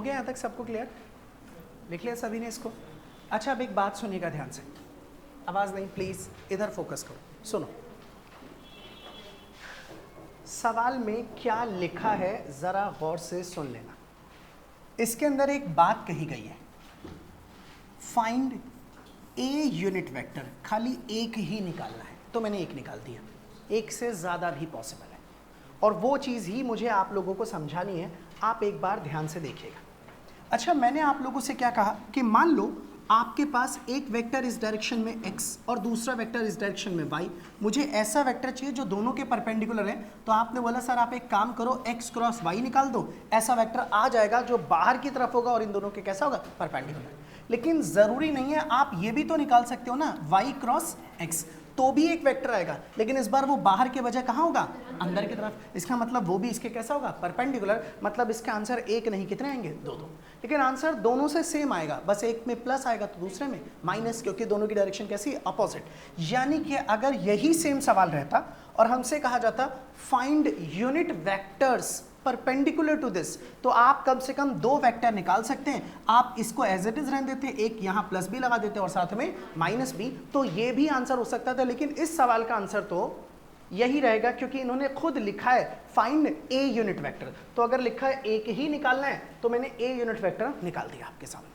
हो गया यहाँ तक सबको क्लियर? लिख लिया सभी ने इसको? अच्छा अब एक बात सुनिएगा ध्यान से, आवाज़ नहीं प्लीज़, इधर फोकस करो, सुनो। सवाल में क्या लिखा है ज़रा गौर से सुन लेना। इसके अंदर एक बात कही गई है, फाइंड ए यूनिट वेक्टर, खाली एक ही निकालना है, तो मैंने एक निकाल दिया, एक से ज़्यादा भी पॉसिबल है, और वो चीज़ ही मुझे आप लोगों को समझानी है, आप एक बार ध्यान से देखिएगा। अच्छा मैंने आप लोगों से क्या कहा कि मान लो आपके पास एक वेक्टर इस डायरेक्शन में x और दूसरा वेक्टर इस डायरेक्शन में y, मुझे ऐसा वेक्टर चाहिए जो दोनों के परपेंडिकुलर है। तो आपने बोला सर आप एक काम करो x क्रॉस y निकाल दो, ऐसा वेक्टर आ जाएगा जो बाहर की तरफ होगा और इन दोनों के कैसा होगा, परपेंडिकुलर। लेकिन ज़रूरी नहीं है, आप ये भी तो निकाल सकते हो ना y क्रॉस x, तो भी एक वेक्टर आएगा, लेकिन इस बार वो बाहर के बजाय कहाँ होगा, अंदर की तरफ। इसका मतलब वो भी इसके कैसा होगा, परपेंडिकुलर। मतलब इसका आंसर एक नहीं कितने आएंगे, दो दो। लेकिन आंसर दोनों से सेम आएगा, बस एक में प्लस आएगा तो दूसरे में माइनस, क्योंकि दोनों की डायरेक्शन कैसी, अपोजिट। यानी कि अगर यही सेम सवाल रहता और हमसे कहा जाता find unit vectors perpendicular to this, तो आप कम से कम दो वेक्टर निकाल सकते हैं। आप इसको एज इट इज रहने देते, एक यहाँ प्लस भी लगा देते और साथ में माइनस भी, तो ये भी आंसर हो सकता था। लेकिन इस सवाल का आंसर तो यही रहेगा, क्योंकि इन्होंने खुद लिखा है फाइंड ए यूनिट वेक्टर। तो अगर लिखा है एक ही निकालना है तो मैंने ए यूनिट वेक्टर निकाल दिया आपके सामने।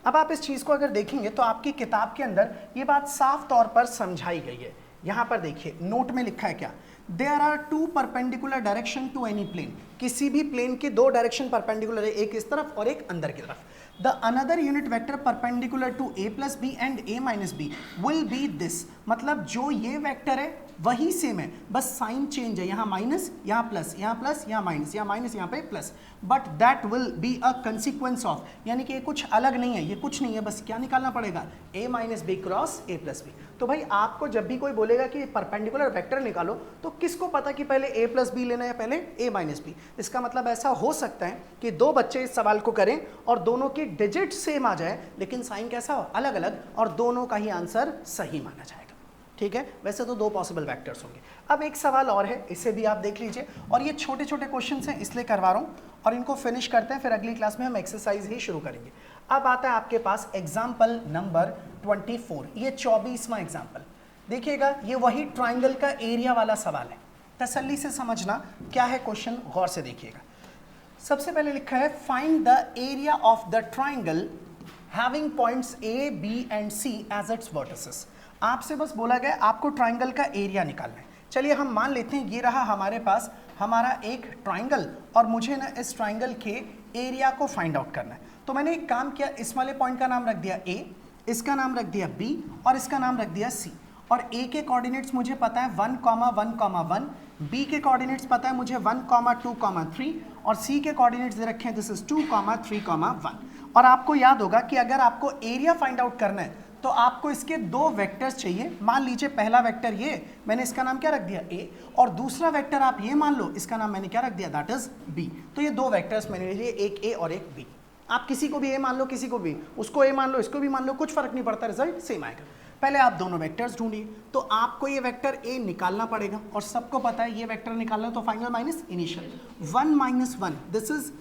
अब आप इस चीज़ को अगर देखेंगे तो आपकी किताब के अंदर ये बात साफ तौर पर समझाई गई है। यहाँ पर देखिए नोट में लिखा है क्या, there are two perpendicular direction to any plane, किसी भी प्लेन के दो डायरेक्शन परपेंडिकुलर है, एक इस तरफ और एक अंदर की तरफ। The another unit vector perpendicular to A plus B and A minus B will be this, मतलब जो ये वेक्टर है वही सेम है, बस साइन चेंज है, यहाँ माइनस यहाँ प्लस, यहाँ प्लस यहाँ माइनस, यहाँ माइनस यहाँ पे plus, but that will be a consequence of, यानी कि ये कुछ अलग नहीं है, ये कुछ नहीं है, बस क्या निकालना पड़ेगा, A minus B cross A plus B. तो भाई आपको जब भी कोई बोलेगा कि परपेंडिकुलर वेक्टर निकालो, तो किसको पता कि पहले ए प्लस बी लेना है पहले ए माइनस बी। इसका मतलब ऐसा हो सकता है कि दो बच्चे इस सवाल को करें और दोनों की डिजिट सेम आ जाए, लेकिन साइन कैसा हो, अलग अलग, और दोनों का ही आंसर सही माना जाएगा। ठीक है, वैसे तो दो पॉसिबल वेक्टर्स होंगे। अब एक सवाल और है, इसे भी आप देख लीजिए, और ये छोटे छोटे क्वेश्चंस हैं इसलिए करवा रहा हूँ, और इनको फिनिश करते हैं, फिर अगली क्लास में हम एक्सरसाइज ही शुरू करेंगे। अब आता है आपके पास एग्जाम्पल नंबर 24, ये 24वां एग्जाम्पल। देखिएगा ये वही ट्राइंगल का एरिया वाला सवाल है, तसल्ली से समझना क्या है क्वेश्चन, गौर से देखिएगा। सबसे पहले लिखा है find the area of the triangle having points A B and C as its vertices. आपसे बस बोला गया आपको ट्राइंगल का एरिया निकालना है। चलिए हम मान लेते हैं ये रहा हमारे पास हमारा एक ट्राइंगल, और मुझे ना इस ट्राइंगल के एरिया को फाइंड आउट करना है। तो मैंने एक काम किया, इस वाले पॉइंट का नाम रख दिया ए, इसका नाम रख दिया बी, और इसका नाम रख दिया सी। और ए के कोऑर्डिनेट्स मुझे पता है 1, 1, 1, बी के कोऑर्डिनेट्स पता है मुझे 1, 2, 3, और सी के कोऑर्डिनेट्स दे रखे हैं दिस इज 2, 3, 1। और आपको याद होगा कि अगर आपको एरिया फाइंड आउट करना है तो आपको इसके दो वेक्टर्स चाहिए। मान लीजिए पहला वेक्टर ये, मैंने इसका नाम क्या रख दिया ए, और दूसरा वेक्टर आप ये मान लो, इसका नाम मैंने क्या रख दिया, दैट इज बी। तो ये दो वेक्टर्स मैंने लिए, एक ए और एक बी। आप किसी को भी ए मान लो, किसी को भी, उसको ए मान लो, इसको भी मान लो, कुछ फर्क नहीं पड़ता, रिजल्ट सेम आएगा। पहले आप दोनों वेक्टर्स ढूंढिए, तो आपको ये वेक्टर ए निकालना पड़ेगा, और सबको पता है ये वेक्टर निकालना तो final minus initial, 1 - 1 this is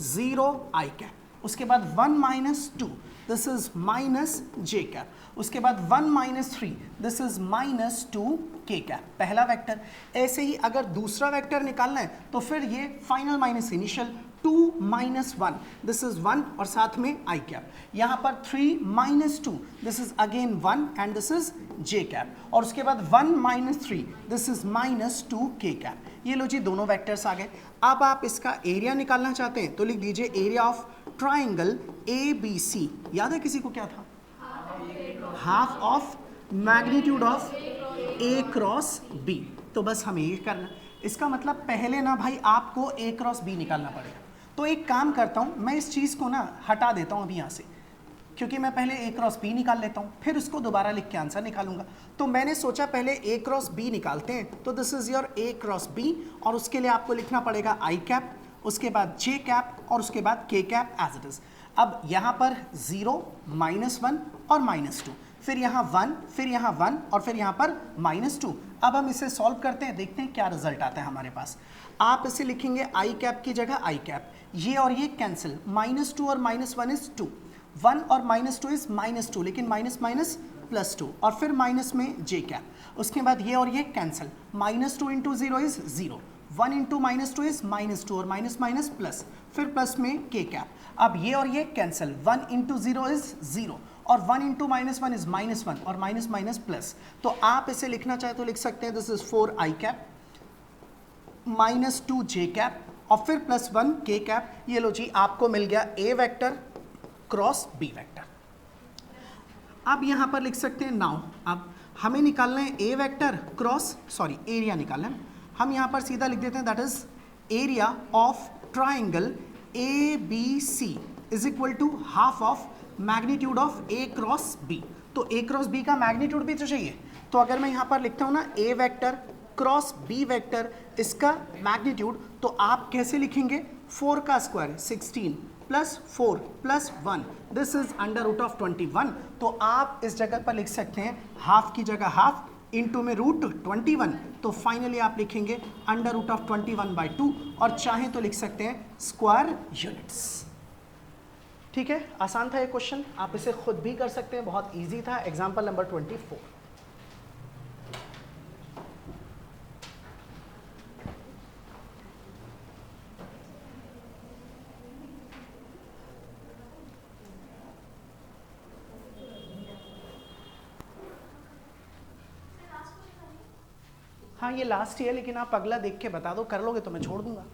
0 I cap, उसके बाद 1 - 2 this is minus J cap, उसके बाद 1 - 3 दिस इज -2 के कैप, पहला वेक्टर। ऐसे ही अगर दूसरा वेक्टर निकालना है तो फिर ये final minus initial 2 - 1 this is 1 और साथ में आई कैप, यहाँ पर 3 - 2 this is again 1 and this is J cap, और उसके बाद 1 - 3 दिस इज -2 के कैप। ये लो जी दोनों वेक्टर्स आ गए। अब आप इसका एरिया निकालना चाहते हैं तो लिख दीजिए area of triangle A B C. याद है किसी को क्या था, half of magnitude of A cross B. तो बस हमें ये करना, इसका मतलब पहले ना भाई आपको ए क्रॉस बी निकालना पड़ेगा। तो एक काम करता हूँ, मैं इस चीज़ को ना हटा देता हूँ अभी यहाँ से, क्योंकि मैं पहले ए क्रॉस बी निकाल लेता हूँ, फिर उसको दोबारा लिख के आंसर निकालूंगा। तो मैंने सोचा पहले ए क्रॉस बी निकालते हैं, तो this is your A cross B, और उसके लिए आपको लिखना पड़ेगा आई कैप, उसके बाद जे कैप, और उसके बाद के कैप एज इट इज। अब यहाँ पर 0 - 1 और -2, फिर यहाँ 1, फिर यहाँ 1 और फिर यहाँ पर -2। अब हम इसे सॉल्व करते हैं, देखते हैं क्या रिजल्ट आता है हमारे पास। आप इसे लिखेंगे आई कैप की जगह आई कैप, ये और ये कैंसिल, -2 और -1 इज 2, 1 और -2 इज -2, लेकिन माइनस माइनस +2 और फिर माइनस में जे कैप। उसके बाद ये और ये cancel, -2 into 0 is 0, 1 into -2 is -2 और माइनस माइनस प्लस, फिर प्लस में के कैप। अब ये और ये कैंसिल, 1 इंटू 0 इज 0 और 1 इंटू -1 इज -1 और माइनस माइनस प्लस। तो आप इसे लिखना चाहे तो लिख सकते हैं this is 4 I cap -2 J cap और फिर +1 के कैप। ये लो जी, आपको मिल गया ए वेक्टर क्रॉस बी वेक्टर। अब यहाँ पर लिख सकते हैं नाउ, अब हमें निकालना है A vector cross, sorry area निकालना है, हम यहाँ पर सीधा लिख देते हैं that is area of triangle A B C is equal to half of magnitude of A cross B. तो ए क्रॉस बी का मैग्नीट्यूड भी तो चाहिए, तो अगर मैं यहाँ पर लिखता हूँ ना ए वेक्टर क्रॉस बी वेक्टर, इसका मैग्नीट्यूड, तो आप कैसे लिखेंगे, 4 का square 16 plus 4 plus 1, this is √21। तो आप इस जगह पर लिख सकते हैं हाफ की जगह हाफ, इंटू में √21, तो फाइनली आप लिखेंगे √21/2 और चाहें तो लिख सकते हैं स्क्वायर यूनिट्स। ठीक है, आसान था ये क्वेश्चन, आप इसे खुद भी कर सकते हैं, बहुत इजी था। Example number 24। हाँ ये लास्ट ही है, लेकिन आप अगला देख के बता दो, कर लोगे तो मैं छोड़ दूंगा।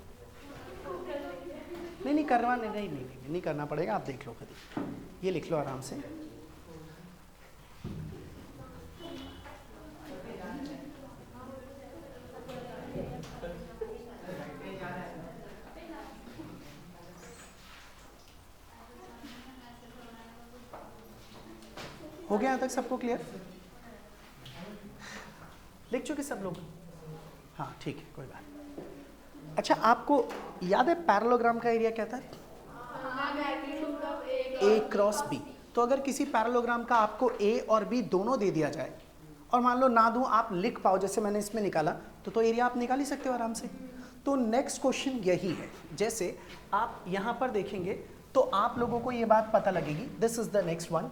नहीं करवा नहीं करना पड़ेगा, आप देख लो कभी, ये लिख लो आराम से। हो गया यहाँ तक सबको क्लियर? लिख चुके सब लोग? हाँ ठीक है, कोई बात नहीं। अच्छा, आपको याद है पैरेललोग्राम का एरिया क्या था? ए क्रॉस बी। तो अगर किसी पैरेललोग्राम का आपको ए और बी दोनों दे दिया जाए और मान लो ना दूं, आप लिख पाओ जैसे मैंने इसमें निकाला, तो एरिया आप निकाल ही सकते हो आराम से। तो नेक्स्ट क्वेश्चन यही है, जैसे आप यहाँ पर देखेंगे तो आप लोगों को ये बात पता लगेगी, this is the next one,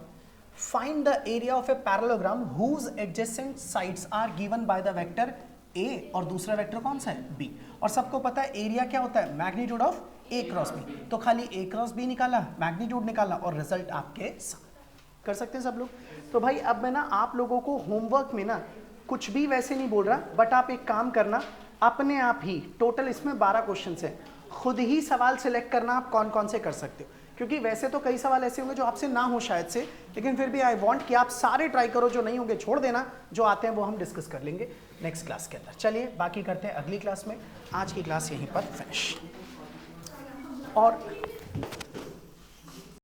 find the area of a parallelogram whose adjacent sides are given by the vector A और दूसरा वेक्टर कौन सा है, बी। और सबको पता है एरिया क्या होता है, magnitude of A cross B. तो खाली ए क्रॉस बी निकाला, मैग्नीट्यूड निकाला और रिजल्ट आपके साथ। कर सकते हैं सब लोग? तो भाई अब मैं ना आप लोगों को होमवर्क में ना कुछ भी वैसे नहीं बोल रहा, बट आप एक काम करना, अपने आप ही टोटल इसमें 12 क्वेश्चन है, खुद ही सवाल सिलेक्ट करना आप कौन कौन से कर सकते हो, क्योंकि वैसे तो कई सवाल ऐसे होंगे जो आपसे ना हो शायद से, लेकिन फिर भी आई वांट कि आप सारे ट्राई करो, जो नहीं होंगे छोड़ देना, जो आते हैं वो हम डिस्कस कर लेंगे नेक्स्ट क्लास के अंदर। चलिए बाकी करते हैं अगली क्लास में, आज की क्लास यहीं पर फिनिश। और